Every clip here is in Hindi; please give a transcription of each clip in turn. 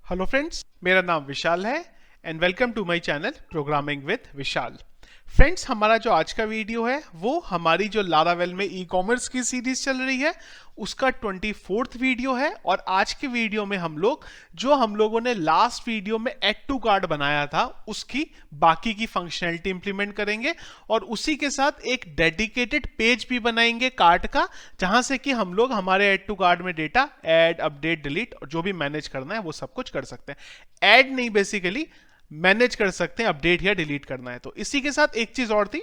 हेलो फ्रेंड्स, मेरा नाम विशाल है and welcome to my channel programming with Vishal. Friends, हमारा जो आज का वीडियो है वो हमारी जो लारावेल में ई कॉमर्स की सीरीज चल रही है उसका 24th वीडियो है। और आज के वीडियो में हम लोगों ने लास्ट वीडियो में ऐड टू कार्ट बनाया था उसकी बाकी की फंक्शनैलिटी इंप्लीमेंट करेंगे और उसी के साथ एक डेडिकेटेड पेज भी बनाएंगे कार्ट का, जहां से कि हम लोग हमारे ऐड टू कार्ट में डेटा ऐड, अपडेट, डिलीट और जो भी मैनेज करना है वो सब कुछ कर सकते हैं। ऐड नहीं, बेसिकली मैनेज कर सकते हैं, अपडेट या डिलीट करना है। तो इसी के साथ एक चीज और थी,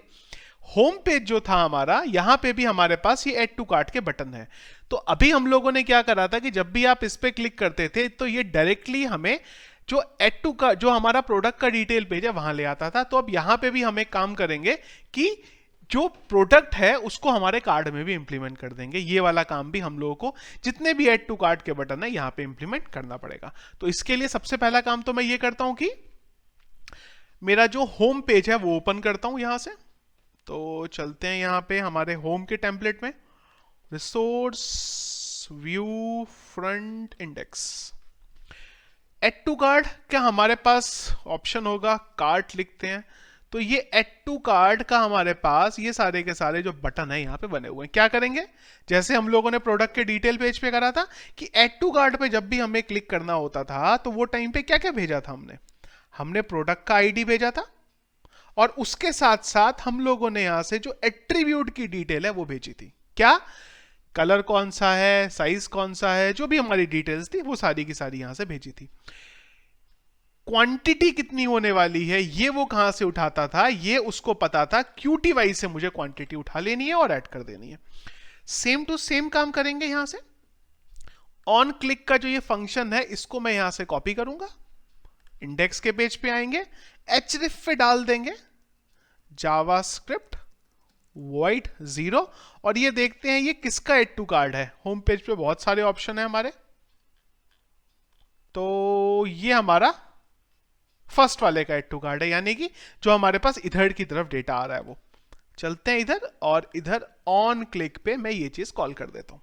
होम पेज जो था हमारा, यहां पे भी हमारे पास ये ऐड टू कार्ट के बटन है। तो अभी हम लोगों ने क्या करा था कि जब भी आप इस पे क्लिक करते थे तो ये डायरेक्टली हमें जो ऐड टू का जो हमारा प्रोडक्ट का डिटेल पेज है वहां ले आता था। तो अब यहां पे भी हम एक काम करेंगे कि जो प्रोडक्ट है उसको हमारे कार्ड में भी इंप्लीमेंट कर देंगे। ये वाला काम भी हम लोगों को जितने भी ऐड टू कार्ट के बटन है यहां पे इंप्लीमेंट करना पड़ेगा। तो इसके लिए सबसे पहला काम तो मैं ये करता हूं कि मेरा जो होम पेज है वो ओपन करता हूं यहां से। तो चलते हैं यहां पे हमारे होम के टेम्पलेट में, resource, view, front, index. Add to cart क्या हमारे पास ऑप्शन होगा, कार्ट लिखते हैं। तो ये ऐड टू कार्ट का हमारे पास ये सारे के सारे जो बटन है यहाँ पे बने हुए हैं। क्या करेंगे, जैसे हम लोगों ने प्रोडक्ट के डिटेल पेज पे करा था कि ऐड टू कार्ट पे जब भी हमें क्लिक करना होता था तो वो टाइम पे क्या क्या भेजा था, हमने प्रोडक्ट का आईडी भेजा था और उसके साथ साथ हम लोगों ने यहां से जो एट्रीब्यूट की डिटेल है वो भेजी थी। क्या, कलर कौन सा है, साइज कौन सा है, जो भी हमारी डिटेल्स थी वो सारी की सारी यहां से भेजी थी। क्वांटिटी कितनी होने वाली है ये वो कहां से उठाता था, ये उसको पता था, क्यूटी वाइज से मुझे क्वांटिटी उठा लेनी है और ऐड कर देनी है। सेम टू सेम काम करेंगे यहां से। ऑन क्लिक का जो ये फंक्शन है इसको मैं यहां से कॉपी करूंगा, इंडेक्स के पेज पे आएंगे, एचरिफ पे डाल देंगे जावास्क्रिप्ट वॉइड 0 और ये देखते हैं ये किसका ऐड टू कार्ड है। होम पेज पे बहुत सारे ऑप्शन है हमारे, तो ये हमारा फर्स्ट वाले का ऐड टू कार्ड है, यानी कि जो हमारे पास इधर की तरफ डेटा आ रहा है वो। चलते हैं इधर और इधर ऑन क्लिक पे मैं ये चीज कॉल कर देता हूं।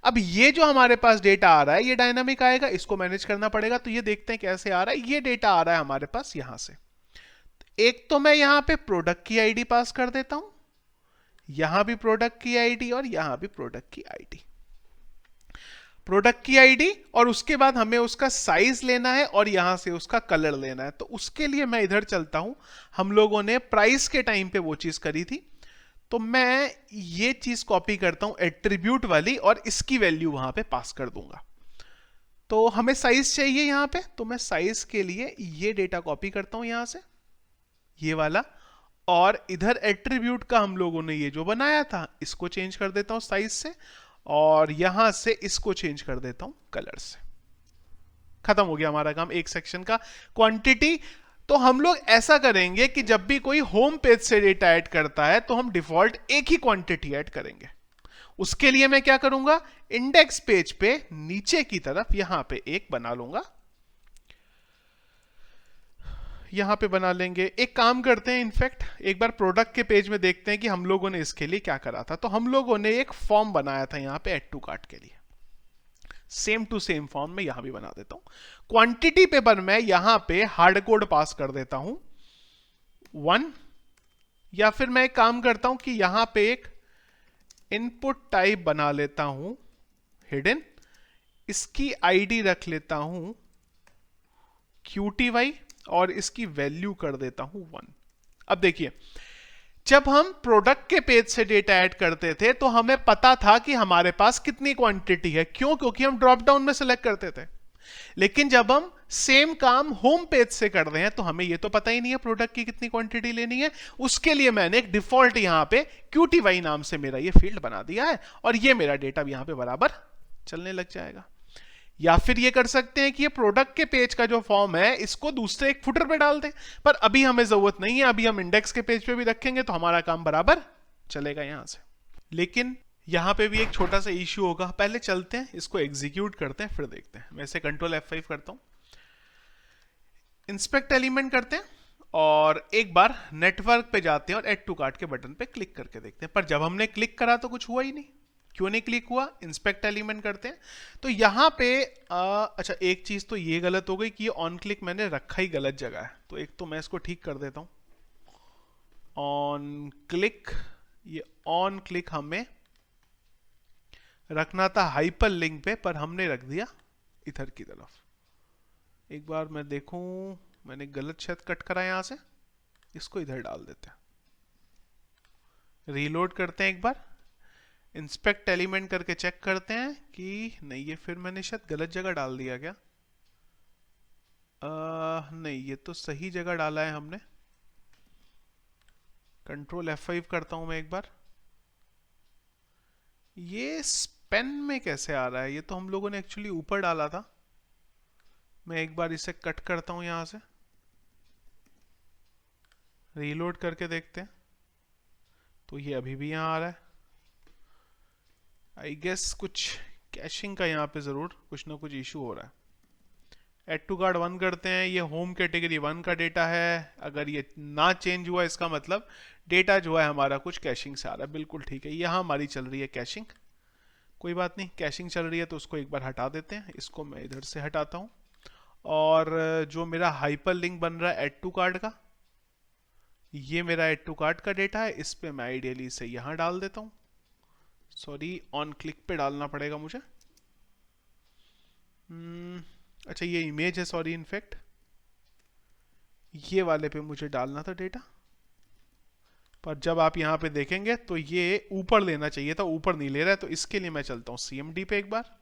अब ये जो हमारे पास डेटा आ रहा है ये डायनामिक आएगा, इसको मैनेज करना पड़ेगा। तो ये देखते हैं कैसे आ रहा है। ये डेटा आ रहा है हमारे पास यहां से। एक तो मैं यहां पे प्रोडक्ट की आईडी पास कर देता हूं, यहां भी प्रोडक्ट की आईडी और यहां भी प्रोडक्ट की आईडी, प्रोडक्ट की आईडी, और उसके बाद हमें उसका साइज लेना है और यहां से उसका कलर लेना है। तो उसके लिए मैं इधर चलता हूं, हम लोगों ने प्राइस के टाइम पे वो चीज करी थी। तो मैं ये चीज कॉपी करता हूं एट्रीब्यूट वाली और इसकी वैल्यू वहां पे पास कर दूंगा। तो हमें साइज चाहिए यहां पे, तो मैं साइज के लिए ये डेटा कॉपी करता हूं यहां से, ये वाला, और इधर एट्रीब्यूट का हम लोगों ने ये जो बनाया था इसको चेंज कर देता हूं साइज से, और यहां से इसको चेंज कर देता हूं कलर से। खत्म हो गया हमारा काम एक सेक्शन का। क्वांटिटी तो हम लोग ऐसा करेंगे कि जब भी कोई होम पेज से डेटा ऐड करता है तो हम डिफॉल्ट एक ही क्वांटिटी ऐड करेंगे। उसके लिए मैं क्या करूंगा, इंडेक्स पेज पे नीचे की तरफ यहां पे एक बना लूंगा, यहां पे बना लेंगे। एक काम करते हैं, इनफैक्ट एक बार प्रोडक्ट के पेज में देखते हैं कि हम लोगों ने इसके लिए क्या करा था। तो हम लोगों ने एक फॉर्म बनाया था यहां पे ऐड टू कार्ट के लिए, सेम टू सेम फॉर्म में यहां भी बना देता हूं। क्वांटिटी पे पर मैं यहां पे हार्ड कोड पास कर देता हूं 1, या फिर मैं एक काम करता हूं कि यहां पे एक इनपुट टाइप बना लेता हूं हिडन, इसकी आईडी रख लेता हूं QTY और इसकी वैल्यू कर देता हूं 1। अब देखिए, जब हम प्रोडक्ट के पेज से डेटा ऐड करते थे तो हमें पता था कि हमारे पास कितनी क्वांटिटी है, क्यों, क्योंकि हम ड्रॉप डाउन में सिलेक्ट करते थे। लेकिन जब हम सेम काम होम पेज से कर रहे हैं तो हमें यह तो पता ही नहीं है प्रोडक्ट की कितनी क्वांटिटी लेनी है। उसके लिए मैंने एक डिफॉल्ट यहां पे QTY नाम से मेरा ये फील्ड बना दिया है और ये मेरा डेटा यहां पे बराबर चलने लग जाएगा। या फिर ये कर सकते हैं कि ये प्रोडक्ट के पेज का जो फॉर्म है इसको दूसरे एक फुटर पे डाल दें, पर अभी हमें जरूरत नहीं है, अभी हम इंडेक्स के पेज पे भी रखेंगे तो हमारा काम बराबर चलेगा यहां से। लेकिन यहां पे भी एक छोटा सा इश्यू होगा। पहले चलते हैं इसको एग्जीक्यूट करते हैं फिर देखते हैं। मैं इसे कंट्रोल F5 करता हूं, इंस्पेक्ट एलिमेंट करते हैं और एक बार नेटवर्क पे जाते हैं और ऐड टू कार्ट के बटन पे क्लिक करके देखते हैं। पर जब हमने क्लिक करा तो कुछ हुआ ही नहीं। क्यों नहीं क्लिक हुआ? इंस्पेक्ट एलिमेंट करते हैं तो यहाँ पे अच्छा एक चीज तो ये गलत हो गई कि ये ऑन क्लिक मैंने रखा ही गलत जगह है, तो एक तो मैं इसको ठीक कर देता हूँ। ऑन क्लिक, ये ऑन क्लिक हमें रखना था हाइपर लिंक पे, पर हमने रख दिया इधर की तरफ। एक बार मैं देखूं, मैंने गलत शायद कट करा यहां से, इसको इधर डाल देते हैं। रीलोड करते हैं एक बार, इंस्पेक्ट एलिमेंट करके चेक करते हैं कि नहीं, ये फिर मैंने शायद गलत जगह डाल दिया क्या? नहीं, ये तो सही जगह डाला है हमने। कंट्रोल F5 करता हूं मैं एक बार। ये स्पेन में कैसे आ रहा है? ये तो हम लोगों ने एक्चुअली ऊपर डाला था। मैं एक बार इसे कट करता हूं यहां से, रीलोड करके देखते हैं, तो ये अभी भी यहां आ रहा है। आई गेस कुछ कैशिंग का यहाँ पे जरूर कुछ ना कुछ इशू हो रहा है। एड टू कार्ड 1 करते हैं, ये होम कैटेगरी 1 का डेटा है। अगर ये ना चेंज हुआ इसका मतलब डेटा जो है हमारा कुछ कैशिंग से आ रहा है। बिल्कुल ठीक है, यहाँ हमारी चल रही है कैशिंग, कोई बात नहीं, कैशिंग चल रही है तो उसको एक बार हटा देते हैं। इसको मैं इधर से हटाता हूँ, और जो मेरा हाइपर लिंक बन रहा है एड टू कार्ड का, ये मेरा एड टू कार्ड का डेटा है, इस पे मैं आइडियली इसे यहाँ डाल देता हूँ। सॉरी, ऑन क्लिक पे डालना पड़ेगा मुझे। अच्छा ये इमेज है, सॉरी, इनफैक्ट ये वाले पे मुझे डालना था डेटा, पर जब आप यहाँ पे देखेंगे तो ये ऊपर लेना चाहिए था, ऊपर नहीं ले रहा है। तो इसके लिए मैं चलता हूँ CMD पे एक बार,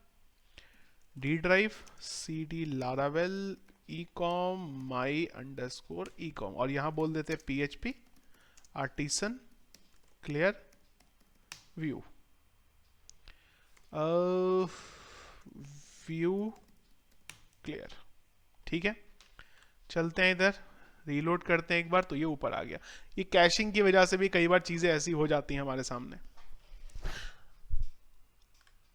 D drive CD Laravel ecom my underscore ecom, और यहाँ बोल देते हैं PHP artisan clear view view clear. ठीक है, चलते हैं इधर, रीलोड करते हैं एक बार, तो ये ऊपर आ गया। ये कैशिंग की वजह से भी कई बार चीजें ऐसी हो जाती हैं हमारे सामने।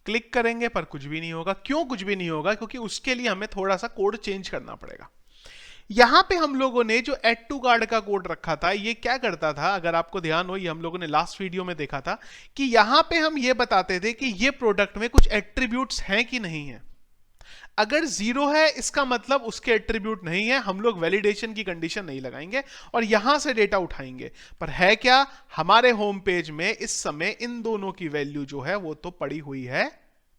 क्लिक करेंगे पर कुछ भी नहीं होगा। क्यों कुछ भी नहीं होगा? क्योंकि उसके लिए हमें थोड़ा सा कोड चेंज करना पड़ेगा। यहां पे हम लोगों ने जो एड टू कार्ड का कोड रखा था, ये क्या करता था, अगर आपको ध्यान हो, ये हम लोगों ने लास्ट वीडियो में देखा था कि यहां पे हम ये बताते थे कि ये प्रोडक्ट में कुछ एट्रीब्यूट्स हैं कि नहीं है। अगर 0 है इसका मतलब उसके एट्रीब्यूट नहीं है, हम लोग वैलिडेशन की कंडीशन नहीं लगाएंगे और यहां से डेटा उठाएंगे। पर है क्या, हमारे होम पेज में इस समय इन दोनों की वैल्यू जो है वो तो पड़ी हुई है,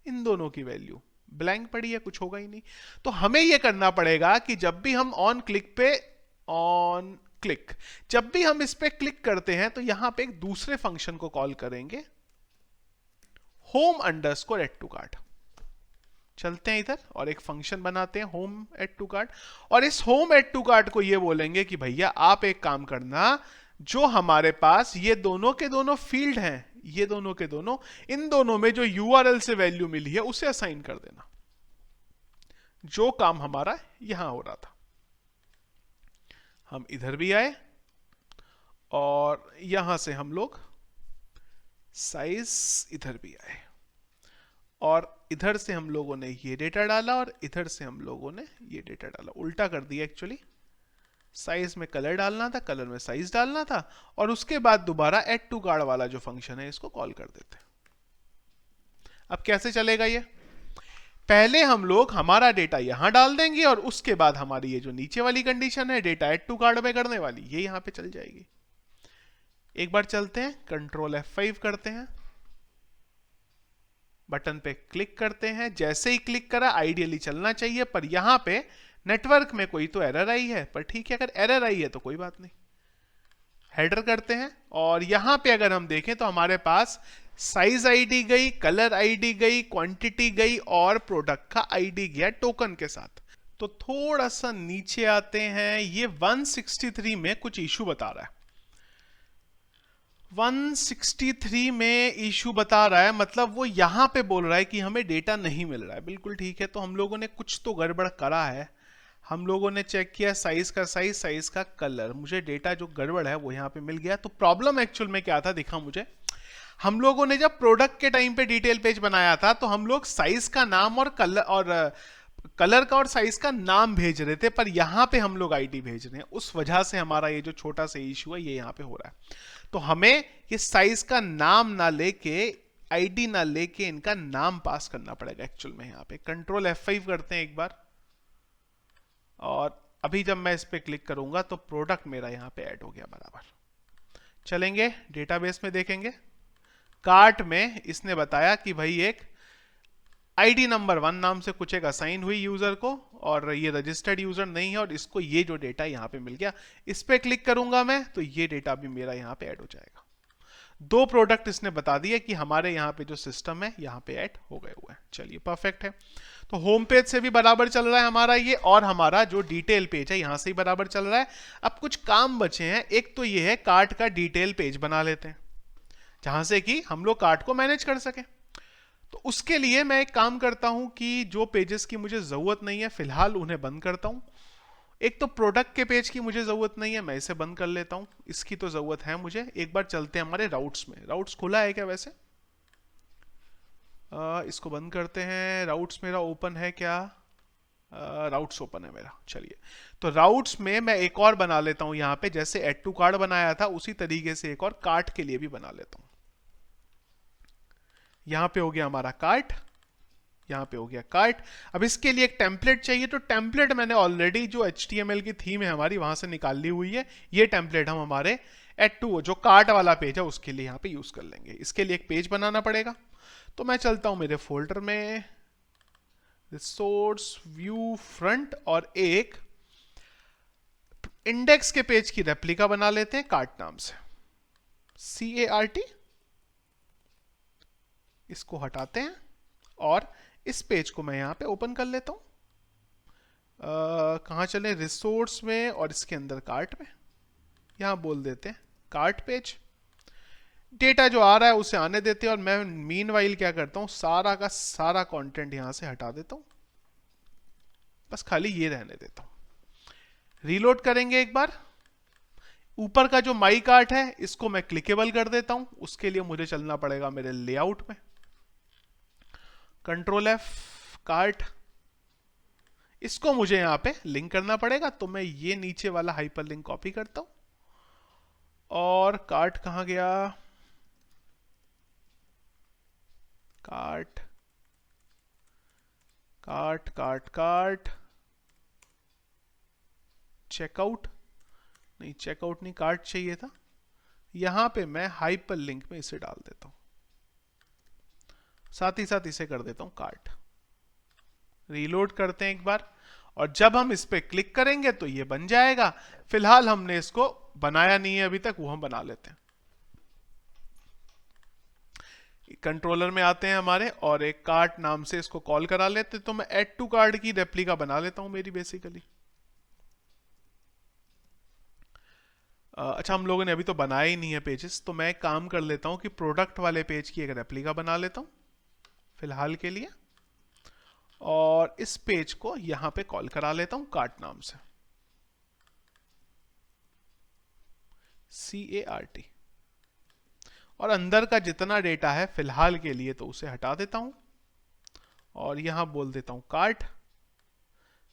इन दोनों की वैल्यू ब्लैंक पड़ी है, कुछ होगा ही नहीं। तो हमें यह करना पड़ेगा कि जब भी हम ऑन क्लिक जब भी हम इस पे क्लिक करते हैं तो यहां पे एक दूसरे फंक्शन को कॉल करेंगे, home underscore add to card. चलते हैं इधर और एक फंक्शन बनाते हैं होम एड टू कार्ड, और इस होम एड टू कार्ड को ये बोलेंगे कि भैया आप एक काम करना, जो हमारे पास ये दोनों के दोनों फील्ड हैं, ये दोनों के दोनों, इन दोनों में जो URL से वैल्यू मिली है उसे असाइन कर देना। जो काम हमारा यहां हो रहा था, हम इधर भी आए और यहां से हम लोग साइज इधर भी आए, और इधर से हम लोगों ने ये डेटा डाला और इधर से हम लोगों ने ये डेटा डाला। उल्टा कर दिया एक्चुअली, साइज में कलर डालना था, कलर में साइज डालना था, और उसके बाद दोबारा एड टू कार्ड वाला जो फंक्शन है इसको कॉल कर देते हैं। अब कैसे चलेगा ये? पहले हम लोग हमारा डेटा यहां डाल देंगे और उसके बाद हमारी ये जो नीचे वाली कंडीशन है डेटा एड टू कार्ड में करने वाली, ये यहां पे चल जाएगी। एक बार चलते हैं, कंट्रोल F5 करते हैं, बटन पे क्लिक करते हैं। जैसे ही क्लिक करा आइडियली चलना चाहिए, पर यहां पे नेटवर्क में कोई तो एरर आई है, पर ठीक है, अगर एरर आई है तो कोई बात नहीं। हेडर करते हैं और यहां पे अगर हम देखें तो हमारे पास साइज आईडी गई, कलर आईडी गई, क्वांटिटी गई और प्रोडक्ट का आईडी गया टोकन के साथ। तो थोड़ा सा नीचे आते हैं, ये 163 में कुछ इशू बता रहा है। 163 में इशू बता रहा है, मतलब वो यहां पे बोल रहा है कि हमें डेटा नहीं मिल रहा है। बिल्कुल ठीक है, तो हम लोगों ने कुछ तो गड़बड़ करा है। हम लोगों ने चेक किया साइज का साइज, साइज का कलर, मुझे डेटा जो गड़बड़ है वो यहाँ पे मिल गया। तो प्रॉब्लम एक्चुअल में क्या था दिखा मुझे, हम लोगों ने जब प्रोडक्ट के टाइम पे डिटेल पेज बनाया था तो हम लोग साइज का नाम और कलर का और साइज का नाम भेज रहे थे, पर यहाँ पे हम लोग आईडी भेज रहे हैं। उस वजह से हमारा ये जो छोटा सा इशू है ये यहाँ पे हो रहा है। तो हमें ये साइज का नाम ना लेके आईडी ना लेके इनका नाम पास करना पड़ेगा एक्चुअल में। यहाँ पे कंट्रोल F5 करते हैं एक बार, और अभी जब मैं इस पे क्लिक करूंगा तो प्रोडक्ट मेरा यहाँ पे ऐड हो गया बराबर। चलेंगे डेटाबेस में देखेंगे, कार्ट में इसने बताया कि भाई एक आईडी नंबर 1 नाम से कुछ एक असाइन हुई यूजर को, और ये रजिस्टर्ड यूजर नहीं है, और इसको ये जो डेटा यहाँ पे मिल गया। इस पे क्लिक करूंगा मैं तो ये डेटा भी मेरा यहाँ पे ऐड हो जाएगा। 2 प्रोडक्ट इसने बता दिए कि हमारे यहाँ पे जो सिस्टम है यहाँ पे ऐड हो गए हुए हैं। चलिए परफेक्ट है। तो होम पेज से भी बराबर चल रहा है हमारा ये, और हमारा जो डिटेल पेज है यहाँ से ही बराबर चल रहा है। अब कुछ काम बचे हैं। एक तो ये है कार्ट का डिटेल पेज बना लेते हैं, जहां से कि हम लोग कार्ट को मैनेज कर सके। तो उसके लिए मैं एक काम करता हूं कि जो पेजेस की मुझे जरूरत नहीं है फिलहाल उन्हें बंद करता हूं। एक तो प्रोडक्ट के पेज की मुझे जरूरत नहीं है, मैं इसे बंद कर लेता हूं। इसकी तो जरूरत है मुझे। एक बार चलते हैं हमारे राउट्स में। राउट्स खुला है क्या वैसे? इसको बंद करते हैं। राउट्स मेरा ओपन है क्या? राउट्स ओपन है मेरा। चलिए, तो राउट्स में मैं एक और बना लेता हूं। यहाँ पे जैसे एड टू कार्ड बनाया था उसी तरीके से एक और कार्ट के लिए भी बना लेता हूं। यहां पे हो गया हमारा कार्ट, यहां पे हो गया कार्ट। अब इसके लिए एक टेम्पलेट चाहिए, तो टेम्पलेट मैंने ऑलरेडी जो HTML की थीम है हमारी वहां से निकाल ली हुई है। ये टेम्पलेट हम हमारे एड टू जो कार्ट वाला पेज है उसके लिए यहाँ पे यूज कर लेंगे। इसके लिए एक पेज बनाना पड़ेगा। तो मैं चलता हूं मेरे फोल्डर में, रिसोर्स व्यू फ्रंट, और एक इंडेक्स के पेज की रेप्लिका बना लेते हैं कार्ट नाम से, CART। इसको हटाते हैं और इस पेज को मैं यहां पे ओपन कर लेता हूं। कहां चले? रिसोर्स में, और इसके अंदर कार्ट में। यहां बोल देते हैं कार्ट पेज। डेटा जो आ रहा है उसे आने देते हैं, और मैं मीनवाइल क्या करता हूं, सारा का सारा कंटेंट यहां से हटा देता हूं, बस खाली ये रहने देता हूं। रीलोड करेंगे एक बार। ऊपर का जो माई कार्ट है इसको मैं क्लिकेबल कर देता हूं। उसके लिए मुझे चलना पड़ेगा मेरे लेआउट में, कंट्रोल F, कार्ट। इसको मुझे यहां पे लिंक करना पड़ेगा, तो मैं ये नीचे वाला हाइपर लिंक कॉपी करता हूं। और कार्ट कहां गया? Cart cart cart cart checkout नहीं, चेकआउट नहीं, कार्ट चाहिए था। यहां पे मैं हाइपर लिंक में इसे डाल देता हूं, साथ ही साथ इसे कर देता हूं कार्ट। रीलोड करते हैं एक बार, और जब हम इस पे क्लिक करेंगे तो ये बन जाएगा। फिलहाल हमने इसको बनाया नहीं है अभी तक, वो हम बना लेते हैं। कंट्रोलर में आते हैं हमारे, और एक कार्ट नाम से इसको कॉल करा लेते हैं। तो मैं एड टू कार्ड की रेप्लिका बना लेता हूं मेरी बेसिकली। अच्छा, हम लोगों ने अभी तो बनाया ही नहीं है पेजेस, तो मैं एक काम कर लेता हूं कि प्रोडक्ट वाले पेज की एक रेप्लिका बना लेता हूं फिलहाल के लिए, और इस पेज को यहां पे कॉल करा लेता हूं कार्ट नाम से, CART। और अंदर का जितना डेटा है फिलहाल के लिए तो उसे हटा देता हूं, और यहां बोल देता हूं कार्ट।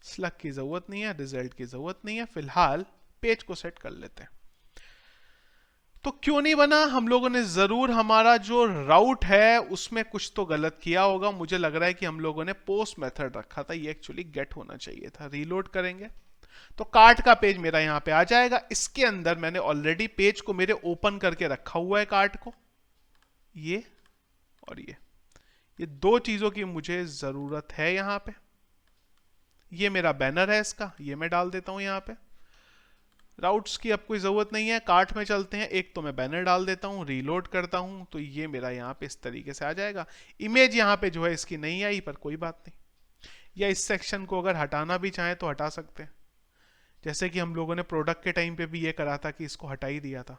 स्लग की जरूरत नहीं है, रिजल्ट की जरूरत नहीं है। फिलहाल पेज को सेट कर लेते हैं। तो क्यों नहीं बना? हम लोगों ने जरूर हमारा जो राउट है उसमें कुछ तो गलत किया होगा। मुझे लग रहा है कि हम लोगों ने पोस्ट मेथड रखा था, ये एक्चुअली गेट होना चाहिए था। रीलोड करेंगे तो कार्ट का पेज मेरा यहां पे आ जाएगा। इसके अंदर मैंने ऑलरेडी पेज को मेरे ओपन करके रखा हुआ है, कार्ट को, ये और ये 2 चीजों की मुझे जरूरत है यहां पे। ये मेरा बैनर है इसका, ये मैं डाल देता हूं यहां पे। राउट्स की अब कोई जरूरत नहीं है, कार्ट में चलते हैं। एक तो मैं बैनर डाल देता हूं, रीलोड करता हूं, तो ये मेरा यहाँ पे इस तरीके से आ जाएगा। इमेज यहाँ पे जो है इसकी नहीं आई, पर कोई बात नहीं। या इस सेक्शन को अगर हटाना भी चाहें तो हटा सकते हैं, जैसे कि हम लोगों ने प्रोडक्ट के टाइम पे भी ये करा था कि इसको हटा ही दिया था।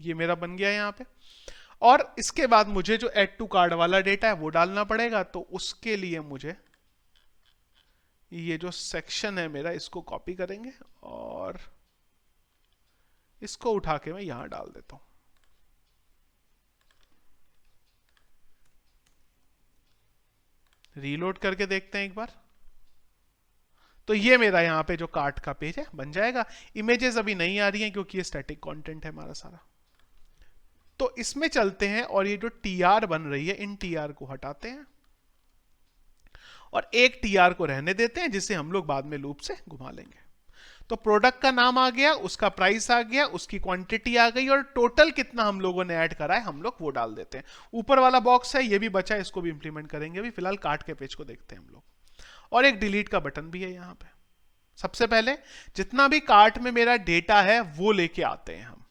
ये मेरा बन गया यहाँ पे। और इसके बाद मुझे जो एड टू कार्ड वाला डेटा है वो डालना पड़ेगा, तो उसके लिए मुझे ये जो सेक्शन है मेरा इसको कॉपी करेंगे और इसको उठा के मैं यहां डाल देता हूं। रीलोड करके देखते हैं एक बार। तो ये मेरा यहाँ पे जो कार्ट का पेज है बन जाएगा। इमेजेस अभी नहीं आ रही हैं क्योंकि ये स्टैटिक कंटेंट है हमारा सारा। तो इसमें चलते हैं और ये जो टीआर बन रही है इन टीआर को हटाते हैं और एक टीआर को रहने देते हैं जिसे हम लोग बाद में लूप से घुमा लेंगे। तो प्रोडक्ट का नाम आ गया, उसका प्राइस आ गया, उसकी क्वांटिटी आ गई और टोटल कितना हम लोगों ने ऐड करा है हम लोग वो डाल देते हैं। ऊपर वाला बॉक्स है ये भी बचा है, इसको भी इंप्लीमेंट करेंगे। अभी फिलहाल कार्ट के पेज को देखते हैं हम लोग। और एक डिलीट का बटन भी है यहां पे। सबसे पहले जितना भी कार्ट में मेरा डेटा है वो लेके आते हैं हम।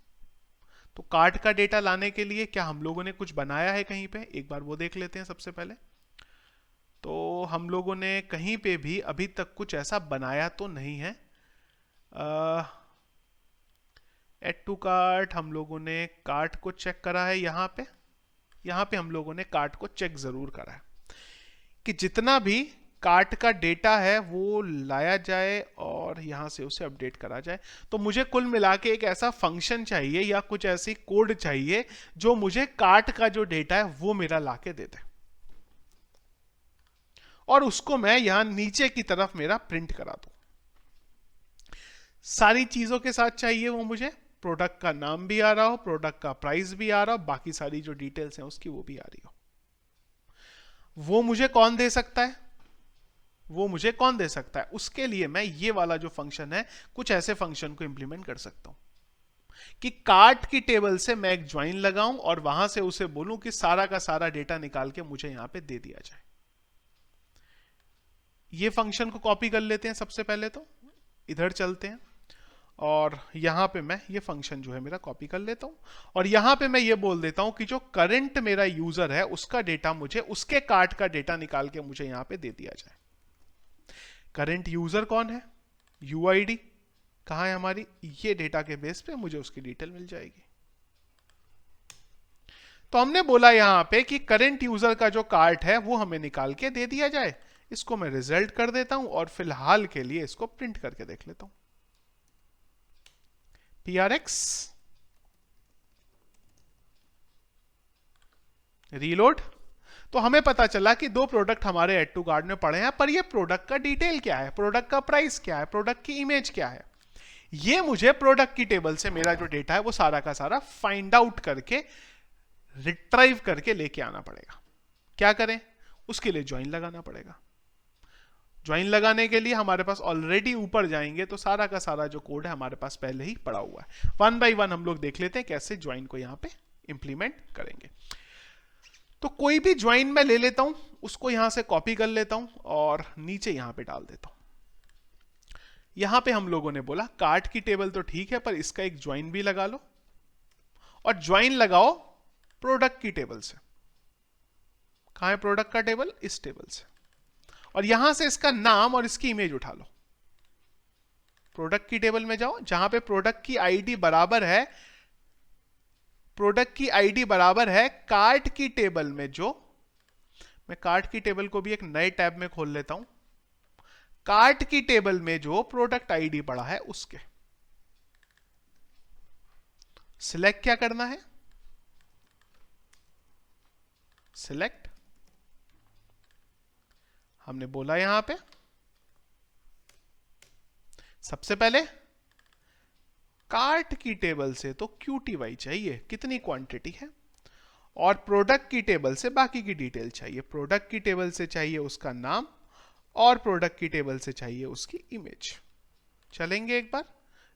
तो कार्ट का डेटा लाने के लिए क्या हम लोगों ने कुछ बनाया है कहीं पे, एक बार वो देख लेते हैं सबसे पहले। तो हम लोगों ने कहीं पे भी अभी तक कुछ ऐसा बनाया तो नहीं है। एड टू कार्ट हम लोगों ने कार्ट को चेक करा है यहां पे हम लोगों ने कार्ट को चेक जरूर करा है कि जितना भी कार्ट का डेटा है वो लाया जाए और यहां से उसे अपडेट करा जाए। तो मुझे कुल मिला के एक ऐसा फंक्शन चाहिए या कुछ ऐसी कोड चाहिए जो मुझे कार्ट का जो डेटा है वो मेरा लाके दे दे और उसको मैं यहां नीचे की तरफ मेरा प्रिंट करा दूं। सारी चीजों के साथ चाहिए वो मुझे, प्रोडक्ट का नाम भी आ रहा हो, प्रोडक्ट का प्राइस भी आ रहा हो, बाकी सारी जो डिटेल्स हैं उसकी वो भी आ रही हो। वो मुझे कौन दे सकता है, उसके लिए मैं ये वाला जो फंक्शन है कुछ ऐसे फंक्शन को इंप्लीमेंट कर सकता हूं कि कार्ट की टेबल से मैं एक ज्वाइन लगाऊं और वहां से उसे बोलूं कि सारा का सारा डेटा निकाल के मुझे यहां पे दे दिया जाए। ये फंक्शन को कॉपी कर लेते हैं सबसे पहले, तो इधर चलते हैं और यहां पे मैं ये फंक्शन जो है मेरा कॉपी कर लेता हूं और यहां पे मैं ये बोल देता हूं कि जो करंट मेरा यूजर है उसका डेटा मुझे उसके कार्ट का डेटा निकाल के मुझे यहां पे दे दिया जाए। करंट यूजर कौन है, यूआईडी कहां है हमारी, ये डेटा के बेस पे मुझे उसकी डिटेल मिल जाएगी। तो हमने बोला यहां पे कि करंट यूजर का जो कार्ट है वो हमें निकाल के दे दिया जाए। इसको मैं रिजल्ट कर देता हूं और फिलहाल के लिए इसको प्रिंट करके देख लेता हूं। PRX reload. तो हमें पता चला कि दो प्रोडक्ट हमारे एड टू कार्ट में पड़े हैं, पर ये प्रोडक्ट का डिटेल क्या है, प्रोडक्ट का प्राइस क्या है, प्रोडक्ट की इमेज क्या है, ये मुझे प्रोडक्ट की टेबल से मेरा जो डेटा है वो सारा का सारा फाइंड आउट करके रिट्राइव करके लेके आना पड़ेगा। क्या करें, उसके लिए ज्वाइन लगाना पड़ेगा। ज्वाइन लगाने के लिए हमारे पास ऑलरेडी ऊपर जाएंगे तो सारा का सारा जो कोड है हमारे पास पहले ही पड़ा हुआ है। वन बाय वन हम लोग देख लेते हैं कैसे ज्वाइन को यहां पे इंप्लीमेंट करेंगे। तो कोई भी ज्वाइन मैं ले लेता हूं, उसको यहां से कॉपी कर लेता हूं और नीचे यहां पे डाल देता हूं। यहां पे हम लोगों ने बोला कार्ट की टेबल तो ठीक है पर इसका एक ज्वाइन भी लगा लो और ज्वाइन लगाओ प्रोडक्ट की टेबल से। कहां है प्रोडक्ट का टेबल, इस टेबल से, और यहां से इसका नाम और इसकी इमेज उठा लो। प्रोडक्ट की टेबल में जाओ, जहां पे प्रोडक्ट की आईडी बराबर है, कार्ट की टेबल में, जो मैं कार्ट की टेबल को भी एक नए टैब में खोल लेता हूं, कार्ट की टेबल में जो प्रोडक्ट आईडी पड़ा है उसके सिलेक्ट क्या करना है, सिलेक्ट हमने बोला यहां पे सबसे पहले कार्ट की टेबल से तो QTY चाहिए, कितनी क्वांटिटी है, और प्रोडक्ट की टेबल से बाकी की डिटेल चाहिए। प्रोडक्ट की टेबल से चाहिए उसका नाम और प्रोडक्ट की टेबल से चाहिए उसकी इमेज। चलेंगे एक बार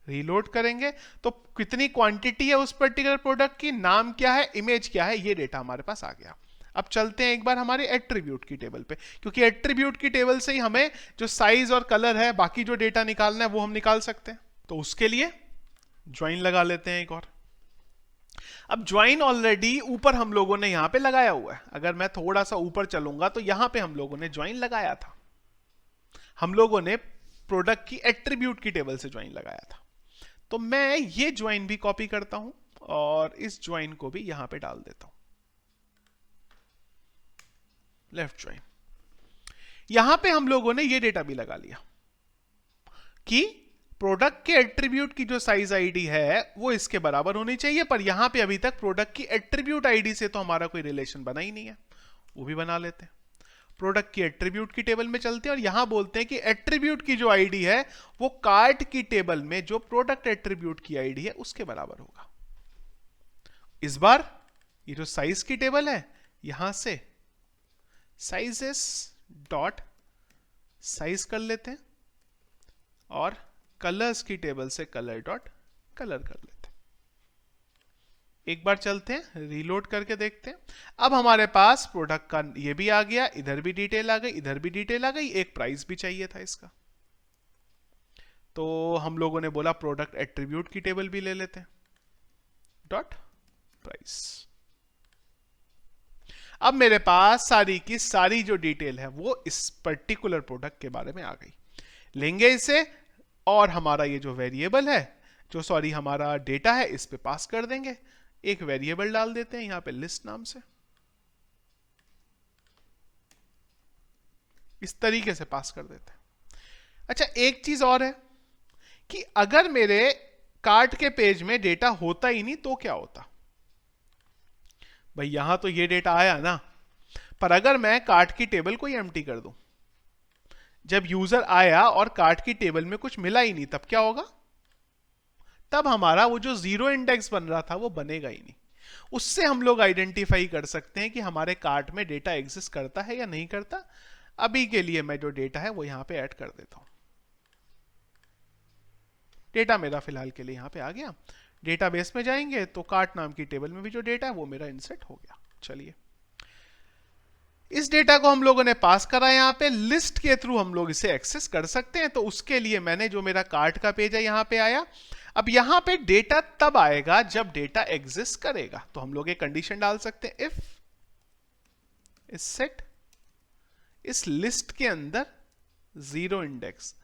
रीलोड करेंगे तो कितनी क्वांटिटी है उस पर्टिकुलर प्रोडक्ट की, नाम क्या है, इमेज क्या है, ये डेटा हमारे पास आ गया। अब चलते हैं एक बार हमारे एट्रीब्यूट की टेबल पे, क्योंकि एट्रीब्यूट की टेबल से ही हमें जो साइज और कलर है, बाकी जो डेटा निकालना है वो हम निकाल सकते हैं। तो उसके लिए ज्वाइन लगा लेते हैं एक और। अब ज्वाइन ऑलरेडी ऊपर हम लोगों ने यहां पे लगाया हुआ है। अगर मैं थोड़ा सा ऊपर चलूंगा तो यहां पे हम लोगों ने ज्वाइन लगाया था, हम लोगों ने प्रोडक्ट की एट्रीब्यूट की टेबल से ज्वाइन लगाया था। तो मैं ये ज्वाइन भी कॉपी करता हूं और इस ज्वाइन को भी यहां पे डाल देता हूं, लेफ्ट ज्वाइन। यहां पे हम लोगों ने ये डेटा भी लगा लिया कि प्रोडक्ट के एट्रीब्यूट की जो साइज आईडी है वो इसके बराबर होनी चाहिए, पर यहां पे अभी तक प्रोडक्ट की एट्रीब्यूट आईडी से तो हमारा कोई रिलेशन बना ही नहीं है, वो भी बना लेते हैं। प्रोडक्ट की एट्रीब्यूट की टेबल में चलते हैं और यहां बोलते हैं कि एट्रीब्यूट की जो आईडी है वो कार्ट की टेबल में जो प्रोडक्ट एट्रीब्यूट की आईडी है उसके बराबर होगा। इस बार ये जो साइज की टेबल है, यहां से साइजेस डॉट साइज कर लेते हैं और कलर्स की टेबल से कलर डॉट कलर कर लेते हैं। एक बार चलते हैं, रीलोड करके देखते हैं। अब हमारे पास प्रोडक्ट का ये भी आ गया, इधर भी डिटेल आ गई, इधर भी डिटेल आ गई, एक प्राइस भी चाहिए था इसका। तो हम लोगों ने बोला प्रोडक्ट एट्रीब्यूट की टेबल भी ले लेते हैं, डॉट प्राइस। अब मेरे पास सारी की सारी जो डिटेल है वो इस पर्टिकुलर प्रोडक्ट के बारे में आ गई। लेंगे इसे और हमारा ये जो वेरिएबल है, जो सॉरी हमारा डेटा है, इस पे पास कर देंगे। एक वेरिएबल डाल देते हैं यहां पे लिस्ट नाम से, इस तरीके से पास कर देते हैं। अच्छा, एक चीज और है कि अगर मेरे कार्ट के पेज में डेटा होता ही नहीं तो क्या होता। भाई यहां तो ये डेटा आया ना, पर अगर मैं कार्ट की टेबल को ही एम्प्टी कर दूं, जब यूजर आया और कार्ट की टेबल में कुछ मिला ही नहीं, तब क्या होगा? तब हमारा वो जो जीरो इंडेक्स बन रहा था वो बनेगा ही नहीं। उससे हम लोग आइडेंटिफाई कर सकते हैं कि हमारे कार्ट में डेटा एग्जिस्ट करता है या नहीं करता। अभी के लिए मैं जो डेटा है वो यहां पे ऐड कर देता हूं। डेटा मेरा फिलहाल के लिए यहां पे आ गया। डेटाबेस में जाएंगे तो कार्ट नाम की टेबल में भी जो डेटा है वो मेरा इंसर्ट हो गया। चलिए, इस डेटा को हम लोगों ने पास करा, यहां पे लिस्ट के थ्रू हम लोग इसे एक्सेस कर सकते हैं। तो उसके लिए मैंने जो मेरा कार्ट का पेज है यहां पे आया। अब यहां पे डेटा तब आएगा जब डेटा एग्जिस्ट करेगा। तो हम लोग एक कंडीशन डाल सकते हैं, इफ सेट इस लिस्ट के अंदर जीरो इंडेक्स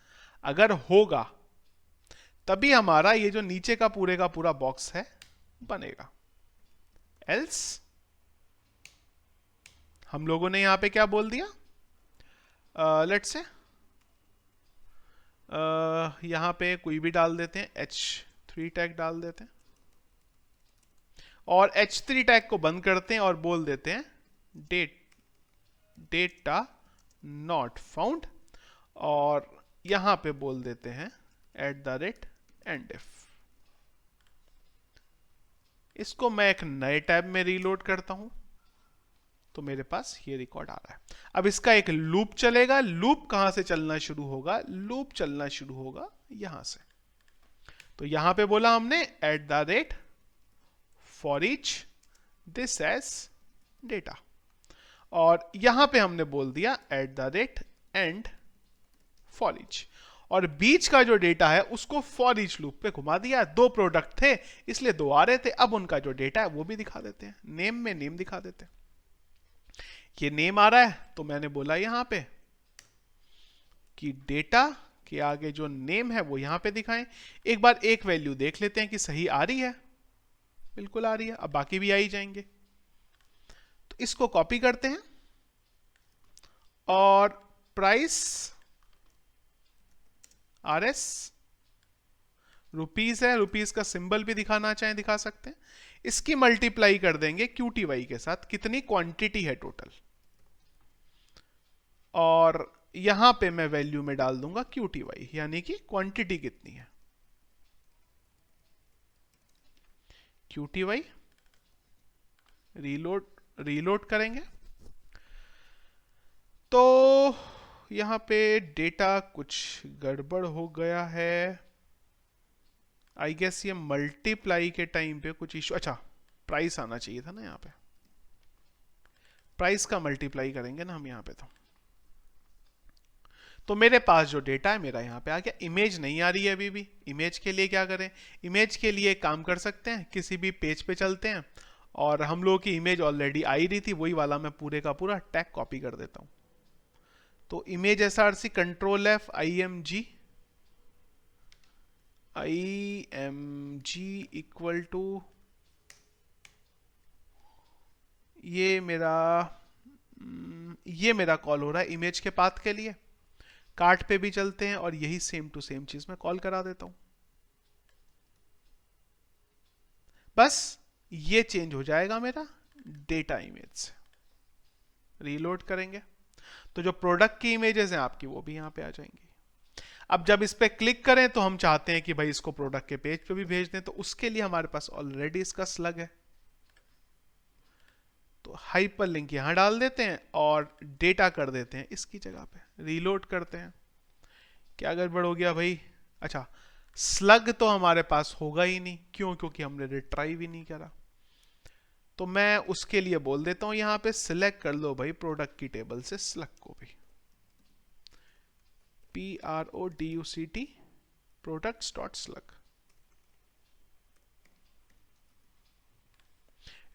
अगर होगा तभी हमारा ये जो नीचे का पूरा बॉक्स है बनेगा। एल्स हम लोगों ने यहां पे क्या बोल दिया, लेट्स से यहां पे कोई भी डाल देते हैं, H3 टैग डाल देते हैं और H3 टैग को बंद करते हैं और बोल देते हैं डेटा नॉट फाउंड, और यहां पे बोल देते हैं @endif। इसको मैं एक नए टैब में रीलोड करता हूं तो मेरे पास ये रिकॉर्ड आ रहा है। अब इसका एक लूप चलेगा। लूप कहां से चलना शुरू होगा? लूप चलना शुरू होगा यहां से। तो यहां पे बोला हमने @for each this as data, और यहां पे हमने बोल दिया @end for each, और बीच का जो डेटा है उसको फॉर ईच लूप पे घुमा दिया। दो प्रोडक्ट थे इसलिए दो आ रहे थे, अब उनका जो डेटा है वो भी दिखा देते हैं, नेम में नेम दिखा देते हैं। ये नेम आ रहा है तो मैंने बोला यहां पे कि डेटा के आगे जो नेम है वो यहां पे दिखाएं। एक बार एक वैल्यू देख लेते हैं कि सही आ रही है। बिल्कुल आ रही है, अब बाकी भी आ ही जाएंगे। तो इसको कॉपी करते हैं और प्राइस RS रुपीस है, रुपीस का सिंबल भी दिखाना चाहें दिखा सकते हैं। इसकी मल्टीप्लाई कर देंगे QTY के साथ, कितनी क्वांटिटी है टोटल, और यहां पे मैं वैल्यू में डाल दूंगा QTY, यानी कि क्वांटिटी कितनी है। QTY रीलोड करेंगे तो यहां पे डेटा कुछ गड़बड़ हो गया है। आई गेस ये मल्टीप्लाई के टाइम पे कुछ इशू, अच्छा प्राइस आना चाहिए था ना यहां पे, प्राइस का मल्टीप्लाई करेंगे ना हम यहां पे। तो मेरे पास जो डेटा है मेरा यहां पे आ गया। इमेज नहीं आ रही है अभी भी। इमेज के लिए क्या करें? इमेज के लिए एक काम कर सकते हैं, किसी भी पेज पे चलते हैं और हम लोगों की इमेज ऑलरेडी आई रही थी, वही वाला मैं पूरे का पूरा टैग कॉपी कर देता हूं। तो image SRC Ctrl+F img equal to ये मेरा कॉल हो रहा है इमेज के पाथ के लिए। कार्ट पे भी चलते हैं और यही सेम टू सेम चीज मैं कॉल करा देता हूं। बस ये चेंज हो जाएगा मेरा डेटा इमेज से। रीलोड करेंगे तो जो प्रोडक्ट की इमेजेस हैं आपकी वो भी यहां पे आ जाएंगी। अब जब इस पे क्लिक करें तो हम चाहते हैं कि भाई इसको प्रोडक्ट के पेज पे भी भेज दें, तो उसके लिए हमारे पास ऑलरेडी इसका स्लग है। तो हाइपरलिंक यहां डाल देते हैं और डेटा कर देते हैं इसकी जगह पे, रीलोड करते हैं। क्या गड़बड़ हो गया भाई? अच्छा, स्लग तो हमारे पास होगा ही नहीं, क्यों? क्योंकि हमने रिट्राइव ही नहीं करा। तो मैं उसके लिए बोल देता हूं यहां पे सिलेक्ट कर लो भाई प्रोडक्ट की टेबल से स्लग को भी, PRODUCT products dot slug.